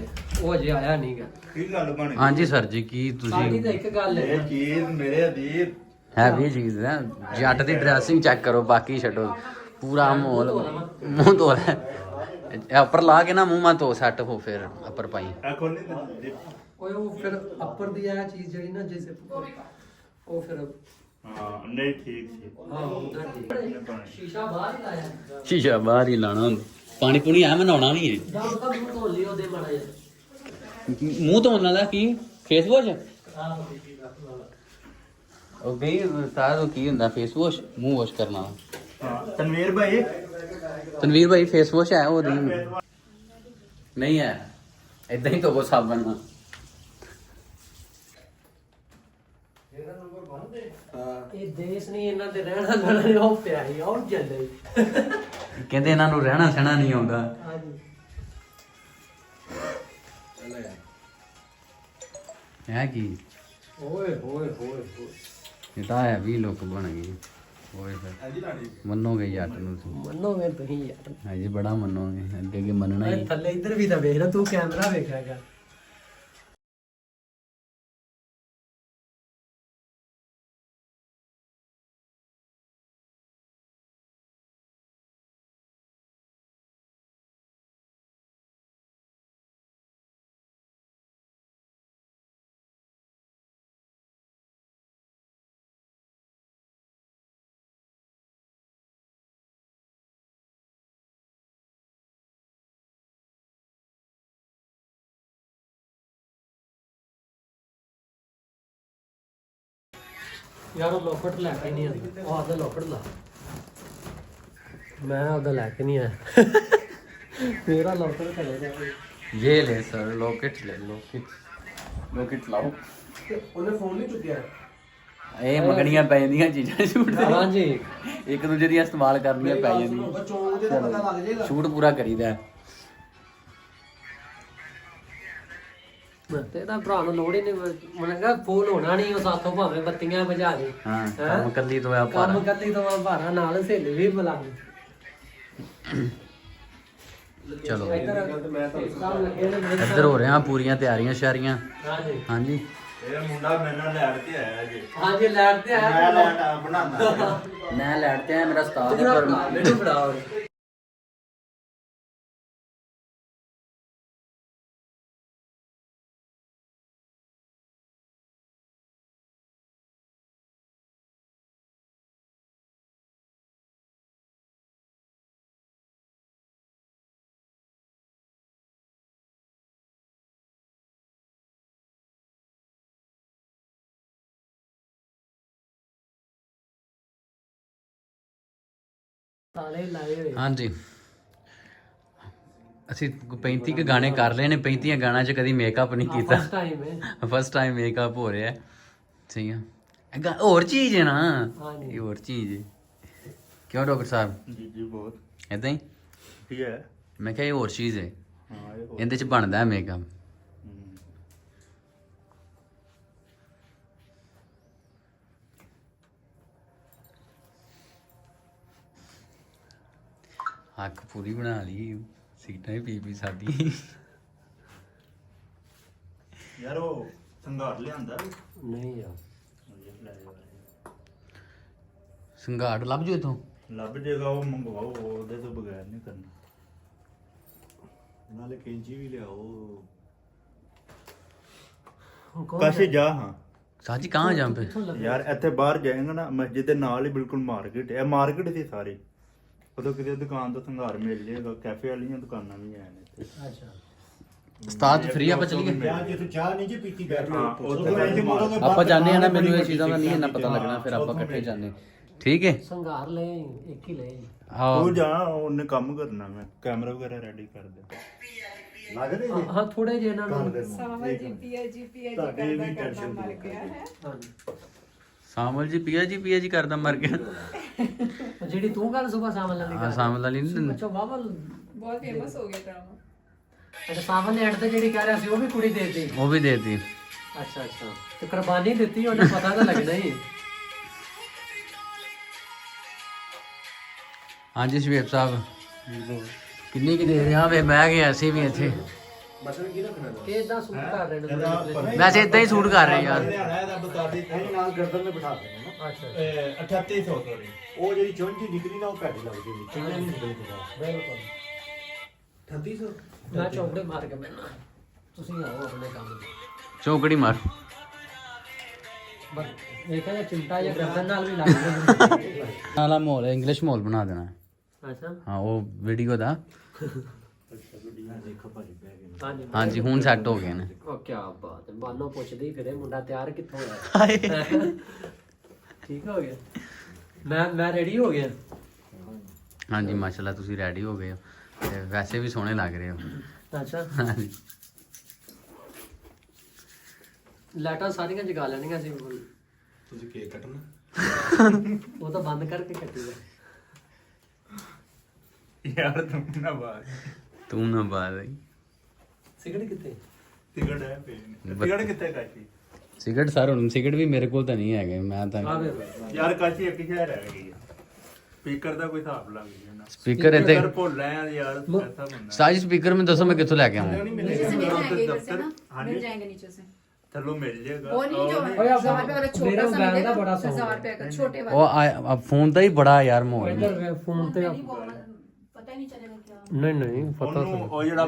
ਉਹ ਹਜੇ ਆਇਆ ਨਹੀਂਗਾ। ਕੀ ਗੱਲ ਬਣ ਗਈ? ਹਾਂਜੀ ਸਰ ਜੀ ਕੀ ਸਾਡੀ ਤੁਸੀਂ ਤਾਂ ਇੱਕ ਗੱਲ ਹੈ, ਇਹ ਚੀਜ਼ ਮੇਰੇ ਅਧੀਰ ਹੈਵੀ ਚੀਜ਼ ਹੈ। ਜੱਟ ਦੀ ਡਰੈਸਿੰਗ ਚੈੱਕ ਕਰੋ, ਬਾਕੀ ਛੱਡੋ। ਪੂਰਾ ਮਾਹੌਲ ਮੂੰਹ ਧੋ ਲੈ, ਇਹ ਉੱਪਰ ਲਾ ਕੇ ਨਾ ਮੂੰਹ ਮਾ ਧੋ, ਸੈੱਟ ਹੋ ਫਿਰ ਉੱਪਰ ਪਾਈ। ਆ ਖੋਲੀ ਤੇ ਓਏ ਉਹ ਫਿਰ ਅੱਪਰ ਦੀ ਇਹ ਚੀਜ਼ ਜਿਹੜੀ ਨਾ ਜਿਸ ਉਹ ਫਿਰ ਹਾਂ ਨਹੀਂ ਠੀਕ ਸੀ। ਹਾਂ ਉਧਰ ਦੀ ਸ਼ੀਸ਼ਾ ਬਾਹਰ ਹੀ ਲਾਇਆ, ਸ਼ੀਸ਼ਾ ਬਾਹਰ ਹੀ ਲਾਣਾ ਹੁੰਦਾ। ਪਾਣੀ ਪੂਣੀ ਆ, ਮੈਂ ਨਹਾਉਣਾ ਵੀ ਹੈ। ਦਮ ਤਾਂ ਮੂੰਹ ਧੋ ਲਈ ਉਹਦੇ ਮਾੜਾ ਜਿਹਾ। ਮੂੰਹ ਧੋਣ ਵਾਲਾ ਕੀ ਫੇਸ ਵਾਸ਼? ਆਹ ਉਹ ਗਈ ਤਾਂ ਕੀ ਹੁੰਦਾ ਫੇਸ ਵਾਸ਼, ਮੂੰਹ ਵਾਸ਼ ਕਰਨਾ। ਹਾਂ ਤਨਵੀਰ ਭਾਈ ਤਨਵੀਰ ਭਾਈ ਫੇਸ ਵਾਸ਼ ਹੈ ਉਹ ਨਹੀਂ ਹੈ, ਇਦਾਂ ਹੀ ਧੋਵੋ ਸਾਬਣ ਨਾਲ। ਇਹ ਦੇਸ਼ ਨਹੀਂ ਇਹਨਾਂ ਤੇ ਰਹਿਣਾ ਲੈਣਾ, ਉਹ ਪਿਆ ਹੀ ਉਹ ਚੱਲੇ। ਕਹਿੰਦੇ ਇਹਨਾਂ ਨੂੰ ਰਹਿਣਾ ਸਹਿਣਾ ਨਹੀਂ ਆਉਂਦਾ। ਹਾਂਜੀ ਹੈ ਕੀ ਓਏ ਹੋਏ ਹੋਏ ਹੋਏ, ਇਹ ਤਾਂ ਹੈ ਵੀ ਲੋਕ ਬਣ ਗਏ। ਓਏ ਫਿਰ ਮੰਨੋਗੇ ਜੱਟ ਨੂੰ ਤੁਸੀਂ? ਮੰਨੋਗੇ ਤੁਸੀਂ ਯਾਰ, ਹਾਂਜੀ ਬੜਾ ਮੰਨੋਗੇ, ਅੱਗੇ ਅੱਗੇ ਮੰਨਣਾ ਹੀ। ਥੱਲੇ ਇੱਧਰ ਵੀ ਤਾਂ ਵੇਖ ਨਾ, ਤੂੰ ਕੈਮਰਾ ਵੇਖਿਆ ਕਰ। ਯਾਰ ਉਹ ਲੋਕਟ ਲੈ ਕੇ ਨਹੀਂ ਆਉਂਦਾ, ਉਹ ਆਦਾ ਲੋਕਟ ਲਾ, ਮੈਂ ਉਹਦਾ ਲੈ ਕੇ ਨਹੀਂ ਆਇਆ। ਮੇਰਾ ਲੋਕਟ ਘਰੇ ਜਾ ਕੇ ये ले सर लॉकेट ले, लॉकेट लाओ। ਉਹਨੇ ਫੋਨ ਨਹੀਂ ਚੁੱਕਿਆ। ਇਹ ਮੰਗਣੀਆਂ ਪੈ ਜਾਂਦੀਆਂ ਚੀਜ਼ਾਂ ਸ਼ੂਟ ਦੇ, ਹਾਂਜੀ ਇੱਕ ਦੂਜੇ ਦੀਆਂ ਇਸਤੇਮਾਲ ਕਰਨੀਆਂ ਪੈ ਜਾਂਦੀਆਂ। ਚੌਂਕ ਦੇ ਤਾਂ ਪਤਾ ਲੱਗ ਜਾਏਗਾ। ਸ਼ੂਟ ਪੂਰਾ ਕਰੀਦਾ ਹੈ। ਤੇ ਇਹਦਾ ਭਰਾ ਨੂੰ ਲੋੜ ਹੀ ਨਹੀਂ, ਮੈਂ ਕਿਹਾ ਫੋਨ ਹੋਣਾ ਨਹੀਂ, ਉਹ ਸਾਥੋਂ ਭਾਵੇਂ ਬੱਤੀਆਂ ਬੁਝਾ ਦੇ। ਹਾਂ ਕੰਮ ਕੱਲੀ ਤੋਂ ਆ ਪਰ ਕੰਮ ਕਰਦੀ ਤਾਂ ਭਾਰਾ ਨਾਲ ਸਹੇਲੀ ਵੀ ਬੁਲਾ ਲਈ। ਚਲੋ ਇੱਧਰ ਇੱਧਰ ਹੋ ਰਿਹਾ ਪੂਰੀਆਂ ਤਿਆਰੀਆਂ ਸ਼ਾਰੀਆਂ। ਹਾਂਜੀ ਹਾਂਜੀ ਇਹ ਮੁੰਡਾ ਮੇਰੇ ਨਾਲ ਲੈਟ ਤੇ ਆਇਆ ਜੀ। ਹਾਂਜੀ ਲੈਟ ਤੇ ਆਇਆ, ਮੈਂ ਲੈਟ ਆ ਬਣਾਉਂਦਾ। ਮੈਂ ਲੈਟ ਤੇ ਆਇਆ, ਮੇਰਾ ਉਸਤਾਦ ਤੂੰ ਹੈ ਪਰ ਮੈਨੂੰ ਫੜਾ। ਤਾਲੇ ਲਾਏ ਹੋਏ। ਹਾਂਜੀ ਅਸੀਂ 35 ਕੁ ਗਾਣੇ ਕਰ ਲਏ ਨੇ। 35 ਗਾਣਾ 'ਚ ਕਦੀ ਮੇਕਅਪ ਨਹੀਂ ਕੀਤਾ। ਫਸਟ ਟਾਈਮ ਹੈ। ਫਸਟ ਟਾਈਮ ਮੇਕਅਪ ਹੋ ਰਿਹਾ। ਸਹੀ ਆ। ਹੋਰ ਚੀਜ਼ ਹੈ ਨਾ, ਹਾਂਜੀ। ਇਹ ਹੋਰ ਚੀਜ਼ ਹੈ। ਕਿਉਂ ਡਾਕਟਰ ਸਾਹਿਬ? ਜੀ ਜੀ ਬਹੁਤ ਏਦਾਂ ਹੀ ਠੀਕ ਹੈ। ਮੈਂ ਕਿਹਾ ਇਹ ਹੋਰ ਚੀਜ਼ ਹੈ, ਹਾਂ ਇਹ ਹੋਰ। ਇਹਦੇ 'ਚ ਬਣਦਾ ਹੈ ਮੇਕਅਪ। ਅੱਖ ਪੂਰੀ ਬਣਾ ਲਈ, ਸੀਟਾਂ ਹੀ ਪੀ ਸਾਡੀ। ਯਾਰ ਉਹ ਸੰਘਾਰ ਲਿਆਂਦਾ ਨਹੀਂ ਯਾਰ ਸੰਘਾੜ ਲੱਭ ਜੋ ਇਥੋਂ। ਲੱਭ ਜੇਗਾ ਉਹ ਮੰਗਵਾਓ, ਉਹਦੇ ਤੋਂ ਬਗੈਰ ਨਹੀਂ ਕਰਨਾ। ਨਾਲੇ ਕੈਂਚੀ ਵੀ ਲਿਆਓ। ਕਾਸ਼ੀ ਜਾ। ਹਾਂ ਸਾਜੀ ਕਹਾਂ ਜਾਂ ਪੇ? ਯਾਰ ਇੱਥੇ ਬਾਹਰ ਜਾਏਗਾ ਨਾ, ਮਸਜਿਦ ਦੇ ਨਾਲ ਹੀ ਬਿਲਕੁਲ ਮਾਰਕੀਟ ਹੈ। ਮਾਰਕੀਟ ਸੀ ਸਾਰੀ। ਉਦੋਂ ਕਿਤੇ ਦੁਕਾਨ ਤੋਂ ਸੰਘਾਰ ਮਿਲ ਜਾਏਗਾ। ਕੈਫੇ ਵਾਲੀਆਂ ਦੁਕਾਨਾਂ ਵੀ ਹੈ ਨੇ। ਅੱਛਾ ਉਸਤਾਦ ਫ੍ਰੀ ਆਪਾਂ ਚੱਲੀਏ। ਜੇ ਤੂੰ ਚਾਹ ਨਹੀਂ ਜੀ ਪੀਤੀ ਬੈਠ ਹਾਂ, ਆਪਾਂ ਜਾਣੇ ਆ ਨਾ, ਮੈਨੂੰ ਇਹ ਚੀਜ਼ਾਂ ਦਾ ਨਹੀਂ ਇੰਨਾ ਪਤਾ ਲੱਗਣਾ, ਫਿਰ ਆਪਾਂ ਇਕੱਠੇ ਜਾਣੇ। ਠੀਕ ਹੈ। ਸੰਘਾਰ ਲੈ ਇੱਕ ਹੀ ਲੈ। ਤੂੰ ਜਾ, ਉਹਨੇ ਕੰਮ ਕਰਨਾ। ਮੈਂ ਕੈਮਰਾ ਵਗੈਰਾ ਰੈਡੀ ਕਰ ਦੇ। ਲੱਗਦੇ ਜੀ ਹਾਂ ਥੋੜੇ ਜਿਹੇ ਇਹਨਾਂ ਨੂੰ। ਸਾਵਲ ਜੀ ਪੀਆ ਜੀ ਤੁਹਾਡੇ ਵੀ ਕਰਦਾ tension ਮਰ ਦੂਰ ਗਿਆ ਹੈ। ਹਾਂਜੀ ਸਾਮਲ ਜੀ ਪੀਆ ਜੀ ਕਰਦਾ ਮਰ ਗਿਆ। ਜਿਹੜੀ ਤੂੰ ਗੱਲ ਸੁਬਾ ਸਾਵਲ ਵਾਲੀ ਹਾਂ ਸਾਮਲ ਵਾਲੀ ਨਹੀਂ। ਅੱਛਾ ਵਾਵਲ ਬਹੁਤ ਫੇਮਸ ਹੋ ਗਿਆ ਡਰਾਮਾ। ਅੱਛਾ ਸਾਵਲ ਨੇ ਐਡ ਤੇ ਜਿਹੜੀ ਕਹਿ ਰਿਹਾ ਸੀ ਉਹ ਵੀ ਕੁੜੀ ਦੇਤੀ। ਉਹ ਵੀ ਦੇਤੀ। ਅੱਛਾ ਅੱਛਾ ਤੇ ਕੁਰਬਾਨੀ ਦਿੱਤੀ, ਉਹਨੇ ਪਤਾ ਤਾਂ ਲੱਗਣਾ ਹੀ। ਹਾਂਜੀ ਸ਼ਵੇਬ ਸਾਹਿਬ ਕਿੰਨੀ ਕਿ ਦੇ ਰਿਹਾ ਵੇ? ਬਹਿ ਗਿਆ ਅਸੀਂ ਵੀ ਇੱਥੇ। ਮਤਲਬ ਕੀ ਰੱਖਣਾ ਇਹ ਇਦਾਂ ਸੂਟ ਕਰ ਰਹੇ ਨੇ। ਵੈਸੇ ਇਦਾਂ ਹੀ ਸੂਟ ਕਰ ਰਹੇ ਯਾਰ। ਇਹਦਾ ਬਤਾ ਦੇ ਇਹ ਨਾਲ ਗਰਦਨ ਤੇ ਬਿਠਾ ਦੇਣਾ ਨਾ। ਅੱਛਾ 3800 ਸੋਰੀ। ਉਹ ਜਿਹੜੀ ਚੁੰਝੀ ਨਿਕਲੀ ਨਾ ਉਹ ਘੱਟ ਲੱਗਦੀ ਨਹੀਂ। ਚੁੰਝੀ ਨਹੀਂ ਨਿਕਲੀ ਬਿਲਕੁਲ 3800 ਮੈਂ ਚੌਂਕੜੇ ਮਾਰ ਕੇ ਬੈਠਾ। ਤੁਸੀਂ ਆਓ ਆਪਣੇ ਕੰਮ ਤੇ। ਚੌਕੜੀ ਮਾਰ। ਬਸ ਇਹ ਕਹਿੰਦਾ ਚਿੰਤਾ ਜਾਂ ਗਰਦਨ ਨਾਲ ਵੀ ਲੱਗ ਜਾਂਦੀ। ਨਾਲਾ ਮਾਹੌਲ ਇੰਗਲਿਸ਼ ਮਾਹੌਲ ਬਣਾ ਦੇਣਾ। ਅੱਛਾ ਹਾਂ ਉਹ ਵੀਡੀਓ ਦਾ। ਦੇਖੋ ਭਾਜੀ ਪੈ ਗਏ। ਹਾਂਜੀ ਹਾਂਜੀ ਹੁਣ ਸੈੱਟ ਹੋ ਗਏ ਨੇ। ਉਹ ਕੀ ਬਾਤ ਹੈ। ਬਾਨੋ ਪੁੱਛਦੇ ਹੀ ਫਿਰੇ ਮੁੰਡਾ ਤਿਆਰ ਕਿੱਥੋਂ ਹੋਇਆ। ਠੀਕ ਹੋ ਗਿਆ। ਮੈਂ ਰੈਡੀ ਹੋ ਗਿਆ। ਹਾਂਜੀ ਮਾਸ਼ਾਅੱਲਾ ਤੁਸੀਂ ਰੈਡੀ ਹੋ ਗਏ ਹੋ ਤੇ ਵੈਸੇ ਵੀ ਸੋਹਣੇ ਲੱਗ ਰਹੇ ਹੋ। ਅੱਛਾ ਹਾਂਜੀ ਲਾਈਟਾਂ ਸਾਰੀਆਂ ਜਗਾ ਲੈਣੀਆਂ ਸੀ। ਤੁਸੀਂ ਕੇਕ ਕੱਟਣਾ? ਉਹ ਤਾਂ ਬੰਦ ਕਰਕੇ ਕੱਟੀਗਾ। ਯਾਰ ਤੂੰ ਨਾ ਬਾਤ। ਤੂੰ ਨਾ ਬਾਤ ਆਈ। ਸਿਗਰਟ ਕਿੱਥੇ? ਟਿਕਟ ਹੈ ਪੇਨ। ਟਿਕਟ ਕਿੱਥੇ ਕਾਸ਼ੀ? ਸਿਗਰਟ ਸਰ ਹੁਣ ਸਿਗਰਟ ਵੀ ਮੇਰੇ ਕੋਲ ਤਾਂ ਨਹੀਂ ਹੈਗੇ। ਮੈਂ ਤਾਂ ਆਵੇ ਯਾਰ ਕਾਸ਼ੀ ਇੱਕ ਸ਼ਹਿਰ ਰਹਿ ਗਈ ਹੈ। ਸਪੀਕਰ ਦਾ ਕੋਈ ਹਿਸਾਬ ਲੱਗ ਗਿਆ ਨਾ। ਸਪੀਕਰ ਇੱਥੇ ਯਾਰ ਭੁੱਲ ਆਇਆ ਯਾਰ। ਐਸਾ ਬੰਦਾ ਸਾਜ ਸਪੀਕਰ ਮੈਂ ਦੱਸੋ ਮੈਂ ਕਿੱਥੋਂ ਲੈ ਕੇ ਆਵਾਂ? नीचे से मिल जाएंगे इधर से ना, मिल जाएंगे नीचे से। ਥੱਲੋਂ ਮਿਲ ਜਾਏਗਾ। वो नहीं जो ओए अब 1000 रुपए वाला छोटा मेरा सा बैग मिलेगा, ना बड़ा सा 1000 होगा। रुपए का छोटे ਉਹ वाला। ਫੋਨ ਦਾ ਹੀ ਬੜਾ ਯਾਰ ਮਾਹੌਲ। ਇੱਧਰ ਫੋਨ ਤੇ पता ही नहीं चलेगा क्या। ਨਹੀਂ ਨਹੀਂ ਪਤਾ ਉਹਨੂੰ ਉਹ ਜਿਹੜਾ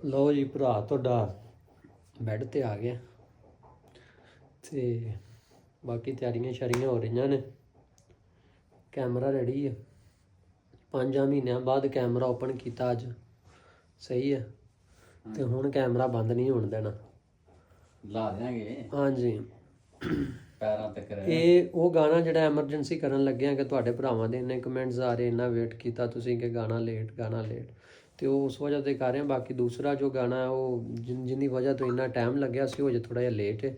ਲਓ ਜੀ ਭਰਾ ਤੁਹਾਡਾ ਬੈੱਡ ਤੇ ਆ ਗਿਆ ਤੇ ਬਾਕੀ ਤਿਆਰੀਆਂ ਸ਼ਰੀਆਂ ਹੋ ਰਹੀਆਂ ਨੇ। ਕੈਮਰਾ ਰੈਡੀ ਹੈ। 5 ਮਹੀਨਿਆਂ ਬਾਅਦ ਕੈਮਰਾ ਓਪਨ ਕੀਤਾ ਅੱਜ। ਸਹੀ ਹੈ। ਤੇ ਹੁਣ ਕੈਮਰਾ ਬੰਦ ਨਹੀਂ ਹੋਣ ਦੇਣਾ। ਲਾ ਦੇਾਂਗੇ ਹਾਂਜੀ ਪੈਰਾਂ ਤੱਕ। ਇਹ ਉਹ ਗਾਣਾ ਜਿਹੜਾ ਐਮਰਜੈਂਸੀ ਕਰਨ ਲੱਗਿਆ ਕਿ ਤੁਹਾਡੇ ਭਰਾਵਾਂ ਦੇ ਇੰਨੇ ਕਮੈਂਟਸ ਆ ਰਹੇ, ਇੰਨਾ ਵੇਟ ਕੀਤਾ ਤੁਸੀਂ ਕਿ ਗਾਣਾ ਲੇਟ ਤੇ ਉਹ ਉਸ ਵਜ੍ਹਾ ਤੇ ਕਰ ਰਹੇ ਹਾਂ। ਬਾਕੀ ਦੂਸਰਾ ਜੋ ਗਾਣਾ ਹੈ ਉਹ ਜਿੰਨੀ ਵਜ੍ਹਾ ਤੋਂ ਇੰਨਾ ਟਾਈਮ ਲੱਗਿਆ ਸੀ ਉਹ ਜੇ ਥੋੜਾ ਜਿਹਾ ਲੇਟ ਹੈ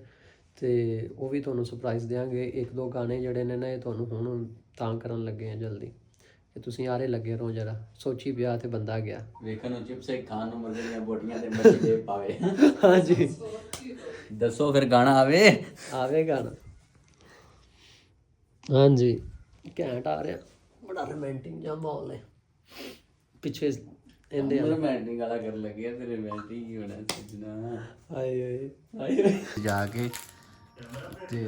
ਤੇ ਉਹ ਵੀ ਤੁਹਾਨੂੰ ਸਰਪ੍ਰਾਈਜ਼ ਦੇਵਾਂਗੇ। 1-2 ਗਾਣੇ ਜਿਹੜੇ ਨੇ ਨਾ ਇਹ ਤੁਹਾਨੂੰ ਹੁਣ ਤਾਂ ਕਰਨ ਲੱਗੇ ਆ ਜਲਦੀ ਕਿ ਤੁਸੀਂ ਆਰੇ ਲੱਗੇ ਰਹੋ ਜਰਾ। ਸੋਚੀ ਪਿਆ ਤੇ ਬੰਦਾ ਗਿਆ। ਵੇਖਣ ਨੂੰ ਚਿਪਸ ਖਾਣ ਨੂੰ ਮਰਦੀਆਂ ਬੋਟੀਆਂ ਤੇ ਮੱਛੀ ਦੇ ਪਾਵੇ। ਹਾਂਜੀ ਦੱਸੋ ਫਿਰ ਗਾਣਾ ਆਵੇ ਗਾਣਾ। ਹਾਂਜੀ ਘੈਂਟ ਆ ਰਿਹਾ। ਬੜਾ ਰੋਮਾਂਟਿਕ ਜਿਹਾ ਮਾਹੌਲ ਹੈ ਪਿੱਛੇ ਇਹਦੇ ਰੋਮਾਂਟਿਕ ਵਾਲਾ ਕਰਨ ਲੱਗੇ ਤੇ ਰੋਮਾਂਟਿਕ ਹੀ ਹੋਣਾ ਸੱਜਣਾ। ਆਏ ਜਾ ਕੇ ਤੇ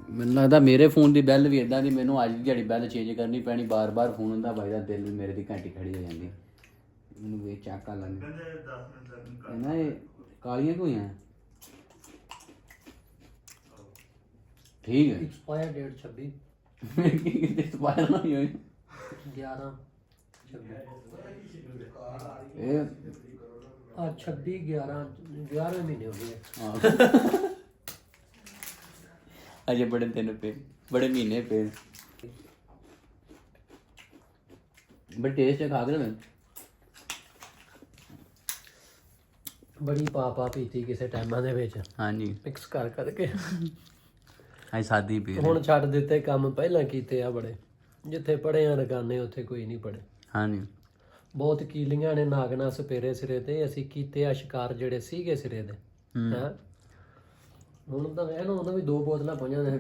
ਮੈਨੂੰ ਲੱਗਦਾ ਮੇਰੇ ਫੋਨ ਦੀ ਬੈਲ ਵੀ ਇਦਾਂ ਦੀ ਮੈਨੂੰ ਅੱਜ ਦੀ ਦਿਹਾੜੀ ਬੈਲ ਚੇਂਜ ਕਰਨੀ ਪੈਣੀ। ਬਾਰ-ਬਾਰ ਫੋਨ ਹੁੰਦਾ ਬਾਈ ਦਾ ਦਿਲ ਮੇਰੇ ਦੀ ਘੰਟੀ ਖੜੀ ਹੋ ਜਾਂਦੀ। ਮੈਨੂੰ ਵੇ ਚਾਕਾ ਲੱਗ ਇਹਨਾਂ ਇਹ ਕਾਲੀਆਂ ਹੋਈਆਂ। ਠੀਕ ਹੈ। ਐਕਸਪਾਇਰ ਡੇਟ 26 ਕਿਤੇ ਐਕਸਪਾਇਰ ਨਾ ਹੋਈ 11 ਇਹ ਆ 26 11 ਮਹੀਨੇ ਹੋ ਗਏ। ਹਾਂ ਅਜੇ ਬੜੇ ਦਿਨ ਪਏ, ਬੜੇ ਮਹੀਨੇ ਪਏ। ਬਟ ਟੇਸਟ ਖਾ ਕੇ ਨਾ ਬੜੀ ਪਾ ਪੀਤੀ ਕਿਸੇ ਟਾਈਮਾਂ ਦੇ ਵਿੱਚ, ਹਾਂਜੀ ਮਿਕਸ ਕਰ ਕਰਕੇ। ਅੱਜ ਸਾਦੀ ਪੀ ਰਹੇ। ਹੁਣ ਛੱਡ ਦਿੱਤੇ ਕੰਮ, ਪਹਿਲਾਂ ਕੀਤੇ ਆ ਬੜੇ। ਜਿੱਥੇ ਪੜ੍ਹੇ ਆ ਰਗਾਨੇ ਉੱਥੇ ਕੋਈ ਨਹੀਂ ਪੜ੍ਹੇ। ਹਾਂਜੀ ਬਹੁਤ ਕੀਲੀਆਂ ਨੇ ਨਾਗਨਾ ਸਪੇਰੇ ਸਿਰੇ ਤੇ, ਅਸੀਂ ਕੀਤੇ ਆ ਸ਼ਿਕਾਰ ਜਿਹੜੇ ਸੀਗੇ ਸਿਰੇ ਦੇ। ਹੈਂ ਹੁਣ ਤਾਂ ਵੇਖ ਲਓ, ਉਹਨਾਂ ਵੀ 2 ਬੋਤਲਾਂ ਪਈਆਂ ਨੇ।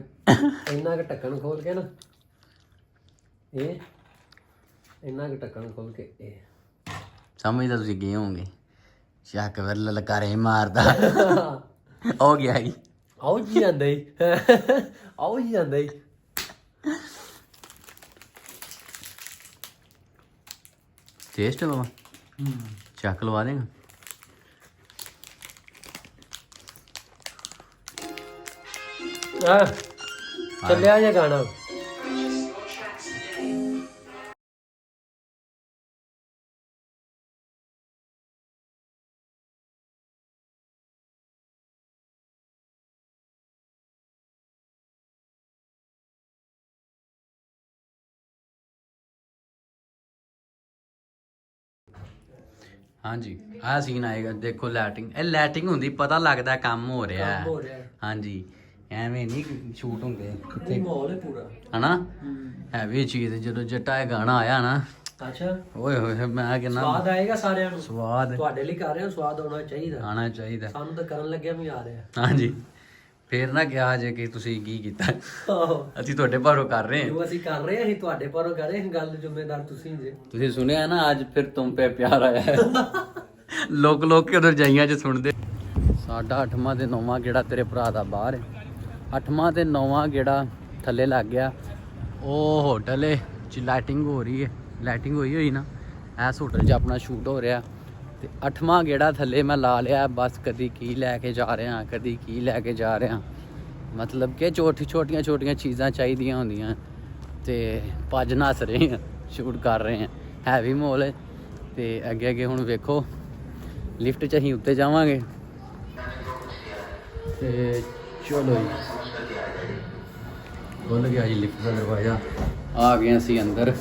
ਇੰਨਾ ਕੁ ਢੱਕਣ ਖੋਲ ਕੇ ਨਾ, ਇਹ ਇੰਨਾ ਕੁ ਢੱਕਣ ਖੋਲ ਕੇ ਇਹ ਸਮਝਦਾ ਤੁਸੀਂ ਗਏ ਹੋਵੋਗੇ ਚੱਕ ਫਿਰ ਲਲਕਾਰੇ ਮਾਰਦਾ ਹੋ ਗਿਆ ਜੀ। ਆਓ ਜੀ ਜਾਂਦਾ ਹੀ ਆਓ ਜੀ ਜਾਂਦਾ ਹੀ। ਟੇਸਟ ਹੈ ਬਾਬਾ, ਚੱਕ ਲਵਾ ਦੇਗਾ। ਚੱਲਿਆ ਜੇ ਗਾਣਾ। ਹਾਂਜੀ ਆਹ ਸੀਨ ਆਏਗਾ, ਦੇਖੋ ਲਾਈਟਿੰਗ, ਇਹ ਲਾਈਟਿੰਗ ਹੁੰਦੀ ਪਤਾ ਲੱਗਦਾ ਕੰਮ ਹੋ ਰਿਹਾ ਹੈ। ਹੋ ਰਿਹਾ ਹਾਂਜੀ ਐਵੇਂ ਨਹੀਂ ਸ਼ੂਟ ਹੁੰਦੇ ਇਹ ਮਾਹੌਲ ਹੈ ਪੂਰਾ, ਹਨਾ। ਹੈਵੀ ਚੀਜ਼ ਜਦੋਂ ਜੱਟਾ ਇਹ ਗਾਣਾ ਆਇਆ ਨਾ, ਅੱਛਾ ਓਏ ਹੋਏ ਮੈਂ ਕਹਿੰਦਾ ਸਵਾਦ ਆਏਗਾ ਸਾਰਿਆਂ ਨੂੰ। ਸਵਾਦ ਤੁਹਾਡੇ ਲਈ ਕਰ ਰਹੇ ਹਾਂ, ਸਵਾਦ ਆਉਣਾ ਚਾਹੀਦਾ। ਆਣਾ ਚਾਹੀਦਾ। ਸਾਨੂੰ ਤਾਂ ਕਰਨ ਲੱਗਿਆ ਵੀ ਆ ਰਿਹਾ। ਹਾਂਜੀ ਫੇਰ ਨਾ ਕਿਹਾ ਜੇ ਕਿ ਤੁਸੀਂ ਕੀ ਕੀਤਾ, ਆਹੋ ਅਸੀਂ ਤੁਹਾਡੇ ਭਾਰੋਂ ਕਰ ਰਹੇ ਹਾਂ। ਜੋ ਅਸੀਂ ਕਰ ਰਹੇ ਹਾਂ, ਅਸੀਂ ਤੁਹਾਡੇ ਪਰੋਂ ਕਰ ਰਹੇ ਹਾਂ। ਗੱਲ ਜ਼ਿੰਮੇਦਾਰ ਤੁਸੀਂ ਜੇ। ਤੁਸੀਂ ਸੁਣਿਆ ਨਾ ਅੱਜ ਫਿਰ ਤੁਮ ਪੇ ਪਿਆਰ ਆਇਆ ਹੈ। ਲੋਕ ਲੋਕ ਕੇ ਉਧਰ ਜਾਈਆਂ ਚ ਸੁਣਦੇ। ਸਾਡਾ 8ਵਾਂ ਤੇ 9ਵਾਂ ਗੇੜਾ ਤੇਰੇ ਭਰਾ ਦਾ ਬਾਹਰ ਹੈ। 8ਵਾਂ ਤੇ 9ਵਾਂ ਗੇੜਾ ਥੱਲੇ ਲੱਗ ਗਿਆ। ਉਹ ਹੋਟਲ ਚ ਲਾਈਟਿੰਗ ਹੋ ਰਹੀ ਹੈ, ਲਾਈਟਿੰਗ ਹੋਈ ਨਾ, ਇਸ ਹੋਟਲ 'ਚ ਆਪਣਾ ਸ਼ੂਟ ਹੋ ਰਿਹਾ। ਤੇ 8ਵਾਂ ਗੇੜਾ ਥੱਲੇ ਮੈਂ ਲਾ ਲਿਆ। ਬਸ ਕਦੀ ਕੀ ਲੈ ਕੇ ਜਾ ਰਿਹਾ, ਕਦੀ ਕੀ ਲੈ ਕੇ ਜਾ ਰਿਹਾ। ਮਤਲਬ ਕਿ ਛੋਟੀਆਂ ਚੀਜ਼ਾਂ ਚਾਹੀਦੀਆਂ ਹੁੰਦੀਆਂ ਤੇ ਭੱਜ ਨੱਸ ਰਹੇ ਹਾਂ, ਸ਼ੂਟ ਕਰ ਰਹੇ ਹਾਂ। ਹੈਵੀ ਮਾਹੌਲ ਹੈ। ਤੇ ਅੱਗੇ ਹੁਣ ਵੇਖੋ ਲਿਫਟ 'ਚ ਅਸੀਂ ਉੱਤੇ ਜਾਵਾਂਗੇ ਤੇ ਚਲੋ ਜੀ, ਖੁੱਲ ਗਿਆ ਜੀ ਲਿਫਟ ਦਾ ਦਰਵਾਜ਼ਾ। ਆ ਗਏ ਅਸੀਂ ਅੰਦਰ।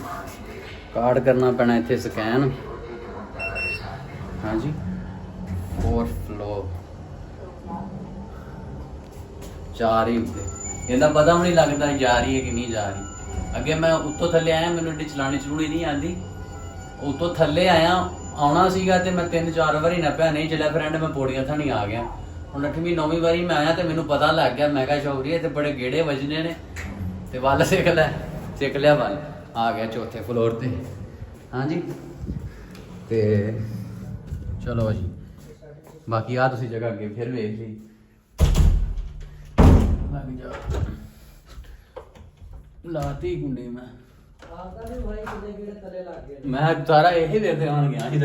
ਕਾਰਡ ਕਰਨਾ ਪੈਣਾ ਇੱਥੇ ਸਕੈਨ। ਹਾਂਜੀ 4th ਫਲੋਰ 4 ਹੀ ਉੱਤੇ। ਇਹਦਾ ਪਤਾ ਵੀ ਨਹੀਂ ਲੱਗਦਾ ਜਾ ਰਹੀ ਹੈ ਕਿ ਨਹੀਂ ਜਾ ਰਹੀ। ਅੱਗੇ ਮੈਂ ਉੱਤੋਂ ਥੱਲੇ ਆਇਆ, ਮੈਨੂੰ ਇੱਡੀ ਚਲਾਣੀ ਨਹੀਂ ਆਉਂਦੀ। ਉੱਤੋਂ ਥੱਲੇ ਆਇਆ, ਆਉਣਾ ਸੀਗਾ ਤੇ ਮੈਂ 3-4 ਵਾਰੀ ਨੱਪਿਆ, ਨਹੀਂ ਚੱਲਿਆ। ਫਰੈਂਡ ਮੈਂ ਪੌੜੀਆਂ ਥਾਣੀ ਆ ਗਿਆ। ਹੁਣ 8ਵੀਂ-9ਵੀਂ ਵਾਰੀ ਮੈਂ ਆਇਆ ਤੇ ਮੈਨੂੰ ਪਤਾ ਲੱਗ ਗਿਆ। ਮੈਂ ਕਿਹਾ ਸ਼ੌਕਰੀ ਤੇ ਬੜੇ ਗੇੜੇ ਵੱਜਣੇ ਨੇ ਤੇ ਵੱਲ ਸਿੱਖ ਲਿਆ ਵੱਲ। ਆ ਗਿਆ 4ਥੇ ਫਲੋਰ ਤੇ। ਹਾਂਜੀ ਤੇ ਚਲੋ ਜੀ, ਬਾਕੀ ਆ ਤੁਸੀਂ ਜਗ੍ਹਾ ਅੱਗੇ ਫਿਰ ਵੇਖ ਲਈ। ਲੱਗ ਜਾ ਲਾਤੀ ਗੁੰਡੀ ਮੈਂ। ਆਪਦਾ ਵੀ ਭਾਈ ਕਿੰਨੇ ਗੇੜੇ ਥੱਲੇ ਲੱਗ ਗਏ। ਮੈਂ ਸਾਰਾ ਇਹੀ ਦੇਖਦੇ ਆਣ ਗਿਆ ਸੀ।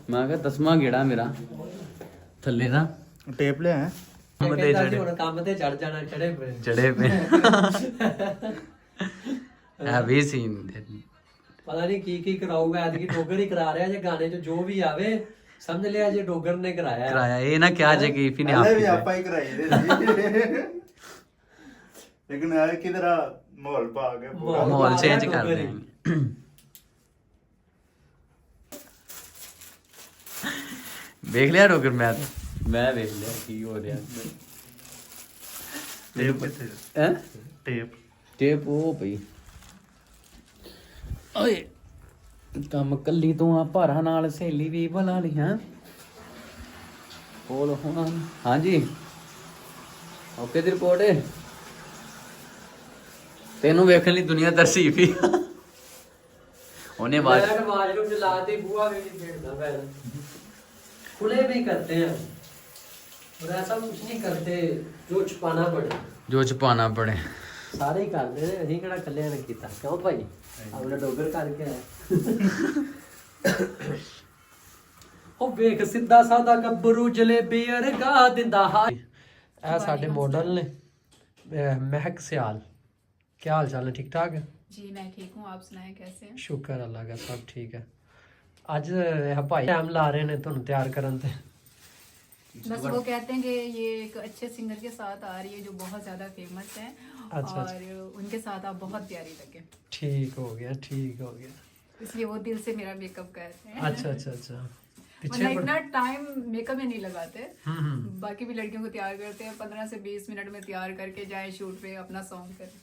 ਮੈਂ ਕਿਹਾ 10ਵਾਂ ਗੇੜਾ ਮੇਰਾ ਥੱਲੇ ਦਾ। ਟੇਪ ਲਿਆ ਹੁਣ ਕੰਮ ਤੇ ਚੜ ਜਾਣਾ, ਚੜੇ ਪਏ ਹੈਵੀ ਸੀਨ। ਪਤਾ ਨਹੀਂ ਕੀ ਕਰਾਊਗਾ ਐਤਕੀ। ਡੋਗਰ ਹੀ ਕਰਾ ਰਿਹਾ ਜੇ ਗਾਣੇ 'ਚ, ਜੋ ਵੀ ਆਵੇ ਸਮਝ ਲਿਆ ਜੇ ਡੋਗਰ ਨੇ ਕਰਾਇਆ। ਇਹ ਨਾ ਕਿਹਾ ਜੇ ਕਿ ਨੇ ਵੀ ਆਪਾਂ ਹੀ ਕਰਾਈ ਦੇ ਸੀ। ਲੇਕਿਨ ਯਾਰ ਕਿਧਰਾ ਮਾਹੌਲ ਪਾ ਕੇ ਪੂਰਾ ਮਾਹੌਲ ਚੇਂਜ ਕਰ ਰਹੇ ਹਾਂ। ਵੇਖ ਲਿਆ ਡੋਗਰ, ਮੈਂ ਵੇਖ ਲਿਆ ਕੀ ਹੋ ਰਿਹਾ। ਟੇਪ ਕਿੱਥੇ? ਹੈ ਟੇਪ ਉਹ ਪਈ। ਓਏ ਕੰਮ ਕੱਲੀ ਤੂੰ ਆ, ਭਾਰਾ ਨਾਲ ਸਹੇਲੀ ਵੀ ਬੁਲਾ ਲਈ। ਹਾਂ ਬੋਲ ਹੁਣ। ਹਾਂਜੀ ਓਕੇ ਦੀ ਰਿਪੋਰਟ ਹੈ। ਤੈਨੂੰ ਵੇਖਣ ਲਈ ਦੁਨੀਆ ਤਰਸੀ ਪਈ। ਉਹਨੇ ਆਵਾਜ਼ ਵਾਸ਼ਰੂਮ 'ਚ ਲਾਤੀ, ਬੂਹਾ ਵੀ ਨਹੀਂ ਖੇਡਦਾ ਪੈਰ। खुले भी करते हैं और ऐसा कुछ नहीं करते जो छुपाना पड़े। ਸਾਰੇ ਹੀ ਕਰਦੇ ਨੇ, ਅਸੀਂ ਕਿਹੜਾ ਇਕੱਲਿਆਂ ਨੇ ਕੀਤਾ। ਕਿਉਂ ਭਾਈ ਆਪਣਾ ਡੋਗਰ ਕਰਕੇ ਆਇਆ। ਉਹ ਵੇਖ ਸਿੱਧਾ ਸਾਦਾ ਗੱਭਰੂ ਜਲੇਬੀ ਅਰਗਾ ਦਿੰਦਾ ਹਾ। ਇਹ ਸਾਡੇ ਮਾਡਲ ਨੇ ਮਹਿਕ ਸਿਆਲ। ਕੀ ਹਾਲ ਚਾਲ ਹੈ? ਠੀਕ ਠਾਕ ਹੈ जी मैं ठीक हूँ, आप सुनाएं कैसे हैं? ਸ਼ੁਕਰ ਅੱਲਾ ਦਾ, ਸਭ ਠੀਕ ਹੈ। ਅੱਜ ਇਹ ਭਾਈ ਟਾਈਮ ਲਾ ਰਹੇ ਨੇ ਤੁਹਾਨੂੰ ਤਿਆਰ ਕਰਨ ਤੇ। बस वो कहते हैं कि ये एक अच्छे सिंगर के साथ आ रही है जो बहुत ज्यादा फेमस है अच्छा, और उनके साथ आप बहुत प्यारी लगे, ठीक हो गया, ठीक हो गया। इसलिए वो दिल से मेरा मेकअप करते हैं। अच्छा अच्छा अच्छा, पीछे मतलब इतना टाइम मेकअप में नहीं लगाते। हम्म। बाकी भी लड़कियों को तैयार करते हैं, 15 से 20 मिनट में तैयार करके जाए शूट पे, अपना सॉन्ग करें।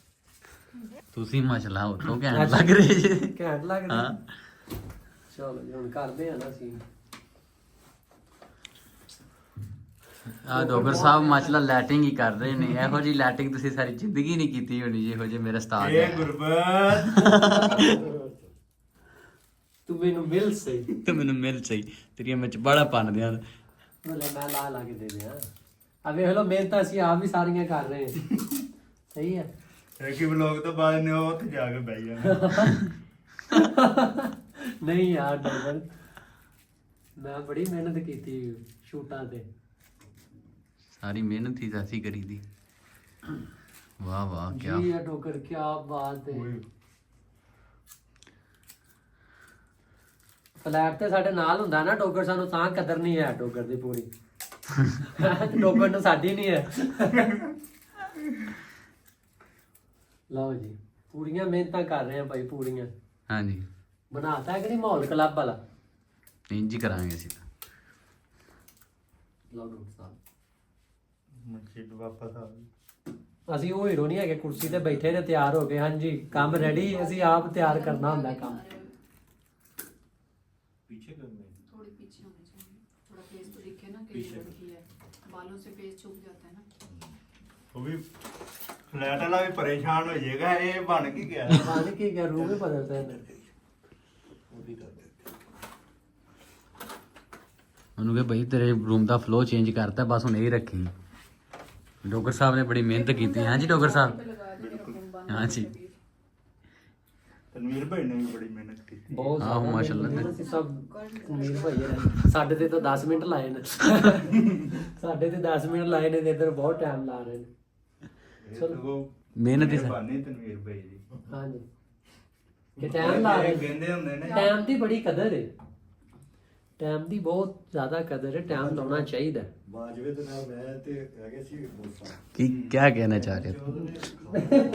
ਤੁਸੀਂ ਮਾਸ਼ਾਅੱਲਾ ਹੋ ਤੋਂ ਘੈਂਟ ਲੱਗ ਰਹੇ ਜੀ। ਘੈਂਟ ਲੱਗਦਾ। ਹਾਂ ਚਲੋ ਜੀ ਹੁਣ ਕਰਦੇ ਆ ਨਾ ਸੀ। ਆ ਡੋਗਰ ਸਾਹਿਬ ਮਾਸ਼ਾਅੱਲਾ ਲਾਈਟਿੰਗ ਹੀ ਕਰ ਰਹੇ ਨੇ। ਇਹੋ ਜੀ ਲਾਈਟਿੰਗ ਤੁਸੀਂ ਸਾਰੀ ਜ਼ਿੰਦਗੀ ਨਹੀਂ ਕੀਤੀ ਹੋਣੀ ਜਿਹੋ ਜਿਹੇ ਮੇਰੇ ਉਸਤਾਦ ਇਹ ਹੈ। ਗੁਰਬਤ ਤੂੰ ਮੈਨੂੰ ਮਿਲ ਸਹੀ। ਤੇ ਮੈਨੂੰ ਮਿਲ ਸਹੀ ਤੇਰੀਆਂ ਵਿੱਚ ਬੜਾ ਪੰਨ ਦਿਆਂ। ਲੈ ਮੈਂ ਲਾ ਕੇ ਦੇ ਦਿਆਂ। ਆ ਵੇਖ ਲਓ ਮਿਹਨਤਾਂ ਅਸੀਂ ਆਪ ਵੀ ਸਾਰੀਆਂ ਕਰ ਰਹੇ ਹਾਂ। ਸਹੀ ਹੈ। ਇਹ ਕਿ ਵਲੋਗ ਤੋਂ ਬਾਅਦ ਨੇ ਉਹ ਉੱਥੇ ਜਾ ਕੇ ਬਹਿ ਜਾਣਾ। ਨਹੀਂ ਯਾਰ ਡਬਲ ਮੈਂ ਬੜੀ ਮਿਹਨਤ ਕੀਤੀ ਸ਼ੂਟਾਂ ਤੇ। ਸਾਰੀ ਮਿਹਨਤ ਹੀ ਅਸੀਂ ਕਰੀ ਦੀ। ਵਾਹ ਵਾਹ ਕੀ ਜੀ ਇਹ ਟੋਕਰ ਕੀ ਬਾਤ ਹੈ। ਫਲੈਟ ਤੇ ਸਾਡੇ ਨਾਲ ਹੁੰਦਾ ਨਾ ਟੋਕਰ, ਸਾਨੂੰ ਤਾਂ ਕਦਰ ਨਹੀਂ ਹੈ ਟੋਕਰ ਦੀ ਪੂਰੀ। ਟੋਕਰ ਨੂੰ ਸਾਡੀ ਨਹੀਂ ਹੈ। ਲਓ ਜੀ ਪੂਰੀਆਂ ਮਿਹਨਤਾਂ ਕਰ ਰਹੇ ਆ ਭਾਈ, ਪੂਰੀਆਂ। ਹਾਂਜੀ ਬਣਾਤਾ ਹੈ ਕਿ ਨਹੀਂ ਮਾਹੌਲ ਕਲੱਬ ਵਾਲਾ। ਇੰਜ ਹੀ ਕਰਾਂਗੇ ਅਸੀਂ ਤਾਂ। ਲਓ ਡਾਕਟਰ ਸਾਹਿਬ ਮਸਜਿਦ ਵਾਪਸ ਆ ਗਈ। ਅਸੀਂ ਉਹ ਹੀਰੋ ਨਹੀਂ ਹੈਗੇ ਕੁਰਸੀ ਤੇ ਬੈਠੇ ਨੇ ਤਿਆਰ ਹੋ ਗਏ। ਹਾਂਜੀ ਕੰਮ ਰੈਡੀ, ਅਸੀਂ ਆਪ ਤਿਆਰ ਕਰਨਾ ਹੁੰਦਾ ਕੰਮ। पीछे करने थोड़ी पीछे होने चाहिए, थोड़ा फेस तो दिखे ना कि ये लड़की है, बालों से फेस छुप जाता है ना। वो भी फ्लैट वाला भी परेशान हो जाएगा। ये बन की गया बन की क्या रूम ही बदलता है। वो भी कर देते। ਉਹਨੂੰ ਕਿ ਭਾਈ ਤੇਰੇ ਰੂਮ ਦਾ ਫਲੋ ਚੇਂਜ ਕਰਤਾ ਬਸ ਹੁਣ ਇਹ ਰੱਖੀ। ਡੋਗਰ ਸਾਹਿਬ ਨੇ ਬੜੀ ਮਿਹਨਤ ਕੀਤੀ। ਹਾਂਜੀ ਡੋਗਰ ਸਾਹਿਬ। ਹਾਂਜੀ तनवीर भाई ने भी बड़ी मेहनत की। ਬਹੁਤ ਆਹੋ ਜ਼ਿਆਦਾ ਮਾਸ਼ਾਅੱਲਾ। ਮਿਹਨਤ ਅਸੀਂ ਸਭ ਅਮੀਰ ਭਾਈ ਹੈ। ਸਾਡੇ ਤੇ ਤਾਂ 10 ਮਿੰਟ ਲਾਏ ਨੇ। ਸਾਡੇ ਤੇ 10 ਮਿੰਟ ਲਾਏ ਨੇ ਤੇ ਇੱਧਰ ਬਹੁਤ ਟਾਈਮ ਲਾ ਰਹੇ ਨੇ। चलो ਮਿਹਨਤ ਹੀ बानी तनवीर भाई जी ਹਾਂਜੀ ਕਿ ਟਾਈਮ ਲਾ ਰਹੇ ਨੇ। कहंदे ਹੁੰਦੇ ਨੇ ਟਾਈਮ ਦੀ ਬੜੀ ਕਦਰ ਹੈ। ਟਾਈਮ ਦੀ ਬਹੁਤ ਜ਼ਿਆਦਾ ਕਦਰ ਹੈ। ਟਾਈਮ ਲਾਉਣਾ ਚਾਹੀਦਾ। ਬਾਜਵੇ ਦੇ ਨਾਲ ਮੈਂ ਤੇ ਹੈਗੇ ਸੀ ਮੂਸਾ कि क्या कहना चाह रहे हो?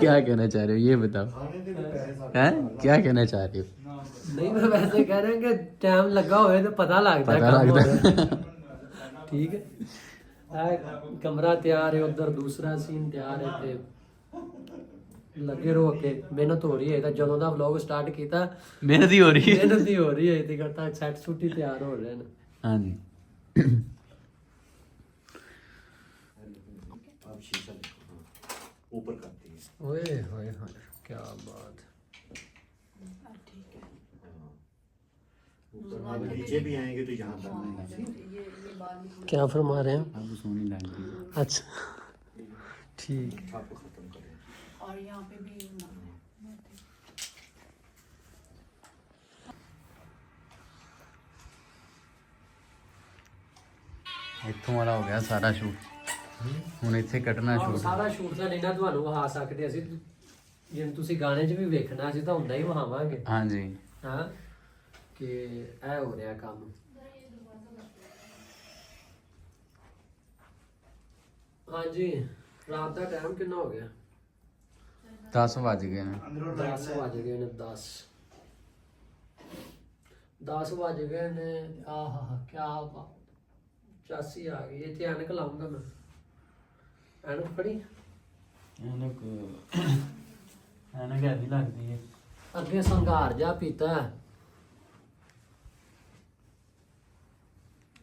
क्या कहना चाह रहे हो ये बताओ। ਖਾਣੇ ਦੇ ਵੀ ਪੈਸੇ ਸਾਡੇ हैं क्या कहना चाह रहे हो? ਨਹੀਂ ਮੈਂ ਵੈਸੇ ਕਹਿ ਰਿਹਾ ਕਿ ਟਾਈਮ ਲੱਗਾ ਹੋਵੇ ਤਾਂ ਪਤਾ ਲੱਗਦਾ पता ਕੰਮ लगता ਹੋ ਰਿਹਾ। है। ਠੀਕ ਹੈ। ਇਹ ਕਮਰਾ ਤਿਆਰ ਹੈ, ਉਧਰ ਦੂਸਰਾ ਸੀਨ ਤਿਆਰ ਹੈ ਤੇ ਲੱਗੇ ਰਹੋ ਕੇ ਮਿਹਨਤ ਹੋ ਰਹੀ ਹੈ। ਤਾਂ ਜਦੋਂ ਦਾ ਵਲੌਗ ਸਟਾਰਟ ਕੀਤਾ मेहनत ही हो रही है। ਮਿਹਨਤ ਹੀ ਹੋ ਰਹੀ ਹੈ। ਤੇ ਕਰਤਾ ਸੈੱਟ ਸੁੱਟੀ ਤਿਆਰ ਹੋ ਰਹੇ ਨੇ। हाँ जी ਆਪ ਸ਼ੀਸ਼ਾ ਦੇਖੋ ऊपर करती है ਓਏ ਹੋਏ ਹੋਏ ਕੀ ਬਾਤ। ऊपर अब नीचे भी आएंगे तो यहाँ करना है। ये बाल भी क्या फरमा रहे हैं? अब सोनी लग रही अच्छा ठीक। आपको खत्म करें और यहाँ पे भी ਇੱਥੋਂ ਵਾਲਾ ਹੋ ਗਿਆ ਸਾਰਾ ਸ਼ੂਟ। ਹੁਣ ਇੱਥੇ ਕੱਟਣਾ ਆਹ ਸ਼ੂਟ। ਸਾਰਾ ਸ਼ੂਟ ਤਾਂ ਨਹੀਂ ਨਾ ਤੁਹਾਨੂੰ ਵਹਾ ਸਕਦੇ ਅਸੀਂ। ਜਿਵੇਂ ਤੁਸੀਂ ਗਾਣੇ 'ਚ ਵੀ ਵੇਖਣਾ ਅਸੀਂ ਤਾਂ ਹੁੰਦਾ ਹੀ ਵਹਾਵਾਂਗੇ। हाँ जी ਹਾਂ ਕਿ ਇਹ ਹੋ ਰਿਹਾ ਕੰਮ। ਹਾਂਜੀ ਰਾਤ ਦਾ ਟਾਈਮ ਕਿੰਨਾ ਹੋ ਗਿਆ? 10 ਵੱਜ ਗਏ ਨੇ। 10 ਵੱਜ ਗਏ ਨੇ। 10 ਵੱਜ ਗਏ ਨੇ। ਆਹਾ ਕੀ ਬਾਤ। ਚਾਸੀ ਆ ਗਈ। ਇੱਥੇ ਐਨਕ ਲਾਉਂਗਾ ਮੈਂ। ਐਨਕ ਫੜੀ। ਐਨਕ ਹੈਵੀ ਲੱਗਦੀ ਹੈ। ਅੱਗੇ ਸੰਘਾਰ ਜਾ ਪੀਤਾ ਹੈ।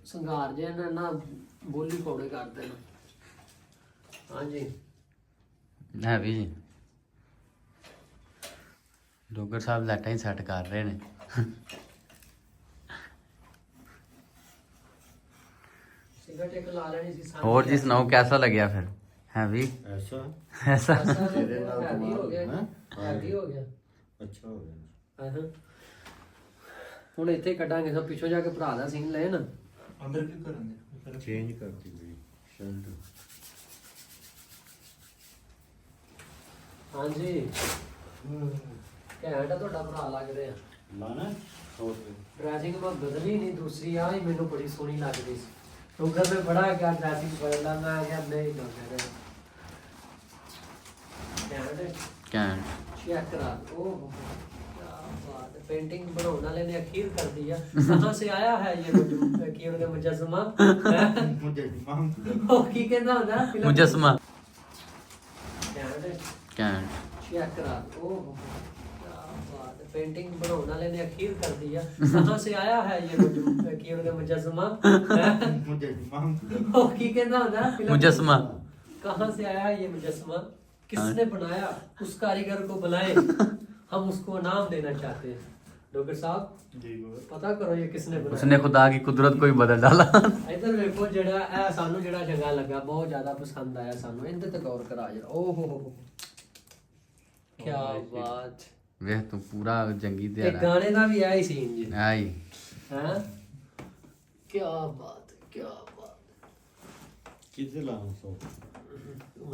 ਸੰਘਾਰ ਜੇ ਨਾ ਬੋਲੀ ਕੋੜੇ ਕਰਦੇ ਨੇ। ਹਾਂਜੀ ਹੈਵੀ ਜੀ। ਡੋਗਰ ਸਾਹਿਬ ਲਾਈਟਾਂ ਹੀ ਸੈੱਟ ਕਰ ਰਹੇ ਨੇ। ਸਿਗਰਟ ਇੱਕ ਲਾ ਲੈਣੀ ਸੀ ਸਾਂਝੀ। ਹੋਰ ਜੀ ਸੁਣਾਓ कैसा लगे फिर? हैवी ऐसा ऐसा ਹੈਵੀ ਹੋ ਗਿਆ। ਹੈਂ? ਹੈਵੀ ਹੋ ਗਿਆ। अच्छा हो गया ਹਾਂ ਹੁਣ ਇੱਥੇ ਕੱਢਾਂਗੇ। ਸਭ ਪਿੱਛੋਂ ਜਾ ਕੇ ਭਰਾ ਦਾ ਸੀਨ ਲੈ ਨਾ। अंदर की करेंगे चेंज करती हुई शर्ट ਹਾਂਜੀ ਘੈਂਟ ਆ ਤੁਹਾਡਾ ਭਰਾ ਲੱਗ ਰਿਹਾ। लाना 100 रुपये ਡਰੈਸਿੰਗ ਮੈਂ ਬਦਲੀ ਨਹੀਂ, ਦੂਸਰੀ ਆ ਹੀ ਮੈਨੂੰ ਬੜੀ ਸੋਹਣੀ ਲੱਗਦੀ ਸੀ। डोगर में बड़ा क्या ट्रैफिक पड़ता मैं आ गया नहीं डोगर ਘੈਂਟ चेक करा ओ क्या बात है पेंटिंग बनाने वाले ने अखीर कर दिया कहां से आया है ये की उनका मुजस्समा ओ की कहना होता ਮੁਜਸਮਾ घैंट ਘੈਂਟ चेक करा ओ क्या बात है पेंटिंग बनाने वाले ने अखीर कर दिया कहां से आया है ये की उनका मुजस्समा ओ की कहना होता ਮੁਜਸਮਾ कहां से आया है ये मुजस्समा किसने बनाया उस कारीगर को बुलाए हम उसको नाम देना चाहते हैं डॉक्टर साहब जी पता करो ये किसने बनाया ਉਸਨੇ ਖੁਦਾ ਕੀ ਕੁਦਰਤ ਕੋਈ ਬਦਲ ਡਾਲਾ इधर देखो जेड़ा ए सानू जेड़ा चंगा लगा बहुत ज्यादा पसंद आया सानू इनते ते गौर करा जरा ओ हो क्या बात ਵੇਖ ਤੂੰ ਪੂਰਾ ਜੰਗੀ ते ਤਿਆਰ गाने का भी आई सीन जी ਆਈ हैं क्या बात क्या बात ਕਿੱਥੇ ਲਾਉਂ ਸੋ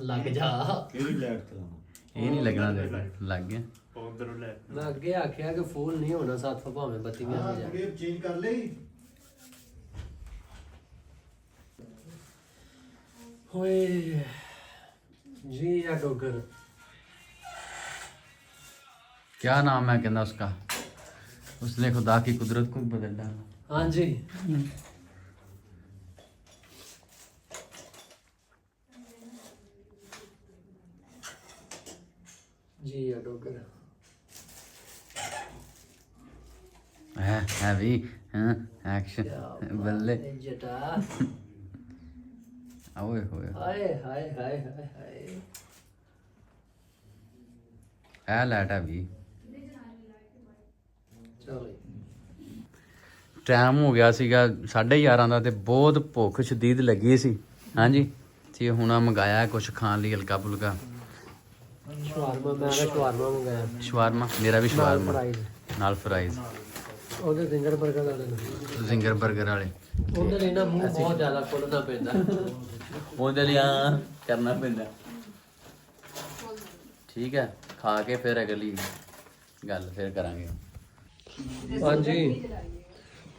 लग जा ਕਿਹੜੀ ਲੈਟ ਤੇ ਲਾਉਂ ਇਹ ਨਹੀਂ ਲੱਗਣਾ ਦੇਖ ਲੱਗ ਗਿਆ ਉਧਰੋਂ ਲੈ मैं अगे आख्या कि फूल नहीं होना साथ भावे बत्ती में हो जाए ਕੁੜੀ ਚੇਂਜ ਕਰ ਲਈ ओए जी या डॉगर क्या नाम है कहना उसका उसने खुदा की कुदरत को बदल डाला हाँ जी जी या डॉगर है भी हाँ एक्शन बल्ले जटा ओए होए हाय हाय हाय हाय हाय है लाइट है भी चलो ਟਾਈਮ ਹੋ ਗਿਆ ਸੀਗਾ 11:30 ਦਾ ਤੇ ਬਹੁਤ ਭੁੱਖ ਸ਼ਦੀਦ ਲੱਗੀ ਸੀ ਹਾਂਜੀ ਤੇ ਹੁਣ ਆ ਮੰਗਾਇਆ ਕੁਝ ਖਾਣ ਲਈ ਹਲਕਾ ਫੁਲਕਾ ਸ਼ਵਾਰਮਾ ਮੈਂ ਸ਼ਵਾਰਮਾ ਮੰਗਾਇਆ ਸ਼ਵਾਰਮਾ ਮੇਰਾ ਵੀ ਸ਼ਵਾਰਮਾ ਫਰਾਈਜ਼ ਨਾਲ ਫਰਾਈਜ਼ ਉਹਦੇ ਫਿੰਗਰ 버ਗਰ ਵਾਲੇ ਨੂੰ ਜ਼ਿੰਗਰ 버ਗਰ ਵਾਲੇ ਉਹਦੇ ਲਈ ਨਾ ਮੂੰਹ ਬਹੁਤ ਜ਼ਿਆਦਾ ਖੋਲਣਾ ਪੈਂਦਾ ਉਹਦੇ ਲਈ ਆ ਕਰਨਾ ਪੈਂਦਾ ਠੀਕ ਹੈ ਖਾ ਕੇ ਫਿਰ ਅਗਲੀ ਗੱਲ ਫਿਰ ਕਰਾਂਗੇ ਹਾਂਜੀ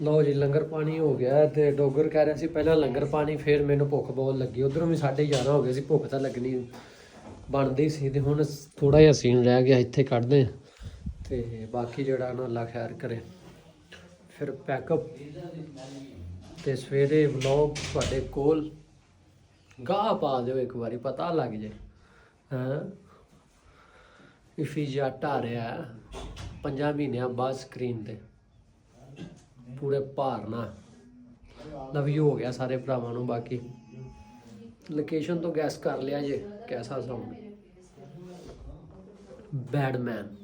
ਲਓ ਜੀ ਲੰਗਰ ਪਾਣੀ ਹੋ ਗਿਆ ਤੇ ਡੋਗਰ ਕਹਿ ਰਿਹਾ ਸੀ ਪਹਿਲਾਂ ਲੰਗਰ ਪਾਣੀ ਫਿਰ ਮੈਨੂੰ ਭੁੱਖ ਬਹੁਤ ਲੱਗੀ ਉਧਰੋਂ ਵੀ 11:30 ਹੋ ਗਏ ਸੀ ਭੁੱਖ ਤਾਂ ਲੱਗਣੀ ਬਣਦੀ ਸੀ ਤੇ ਹੁਣ ਥੋੜਾ ਜਿਹਾ ਸੀਨ ਰਹਿ ਗਿਆ ਇੱਥੇ ਕੱਢਦੇ ਹਾਂ ਤੇ ਬਾਕੀ ਜਿਹੜਾ ਨਾ ਅੱਲਾ ਖੈਰ ਕਰੇ ਫਿਰ ਪੈਕਅਪ ਤੇ ਸਵੇਰੇ ਵਲੌਗ ਤੁਹਾਡੇ ਕੋਲ ਗਾਹ ਪਾ ਦਿਓ ਇੱਕ ਵਾਰੀ ਪਤਾ ਲੱਗ ਜੇ ਹਾਂ ਇਫੀ ਜੱਟ ਆ ਰਿਹਾ 5 ਮਹੀਨਿਆਂ ਬਾਅਦ ਸਕਰੀਨ ਤੇ ਪੂਰੇ ਭਾਰ ਨਾਲ ਲਵ ਯੂ ਹੋ ਗਿਆ ਸਾਰੇ ਭਰਾਵਾਂ ਨੂੰ ਬਾਕੀ ਲੋਕੇਸ਼ਨ ਤੋਂ ਗੈਸ ਕਰ ਲਿਆ ਜੇ ਕੈਸਾ ਸਾਊਂਡ ਬੈਡਮੈਨ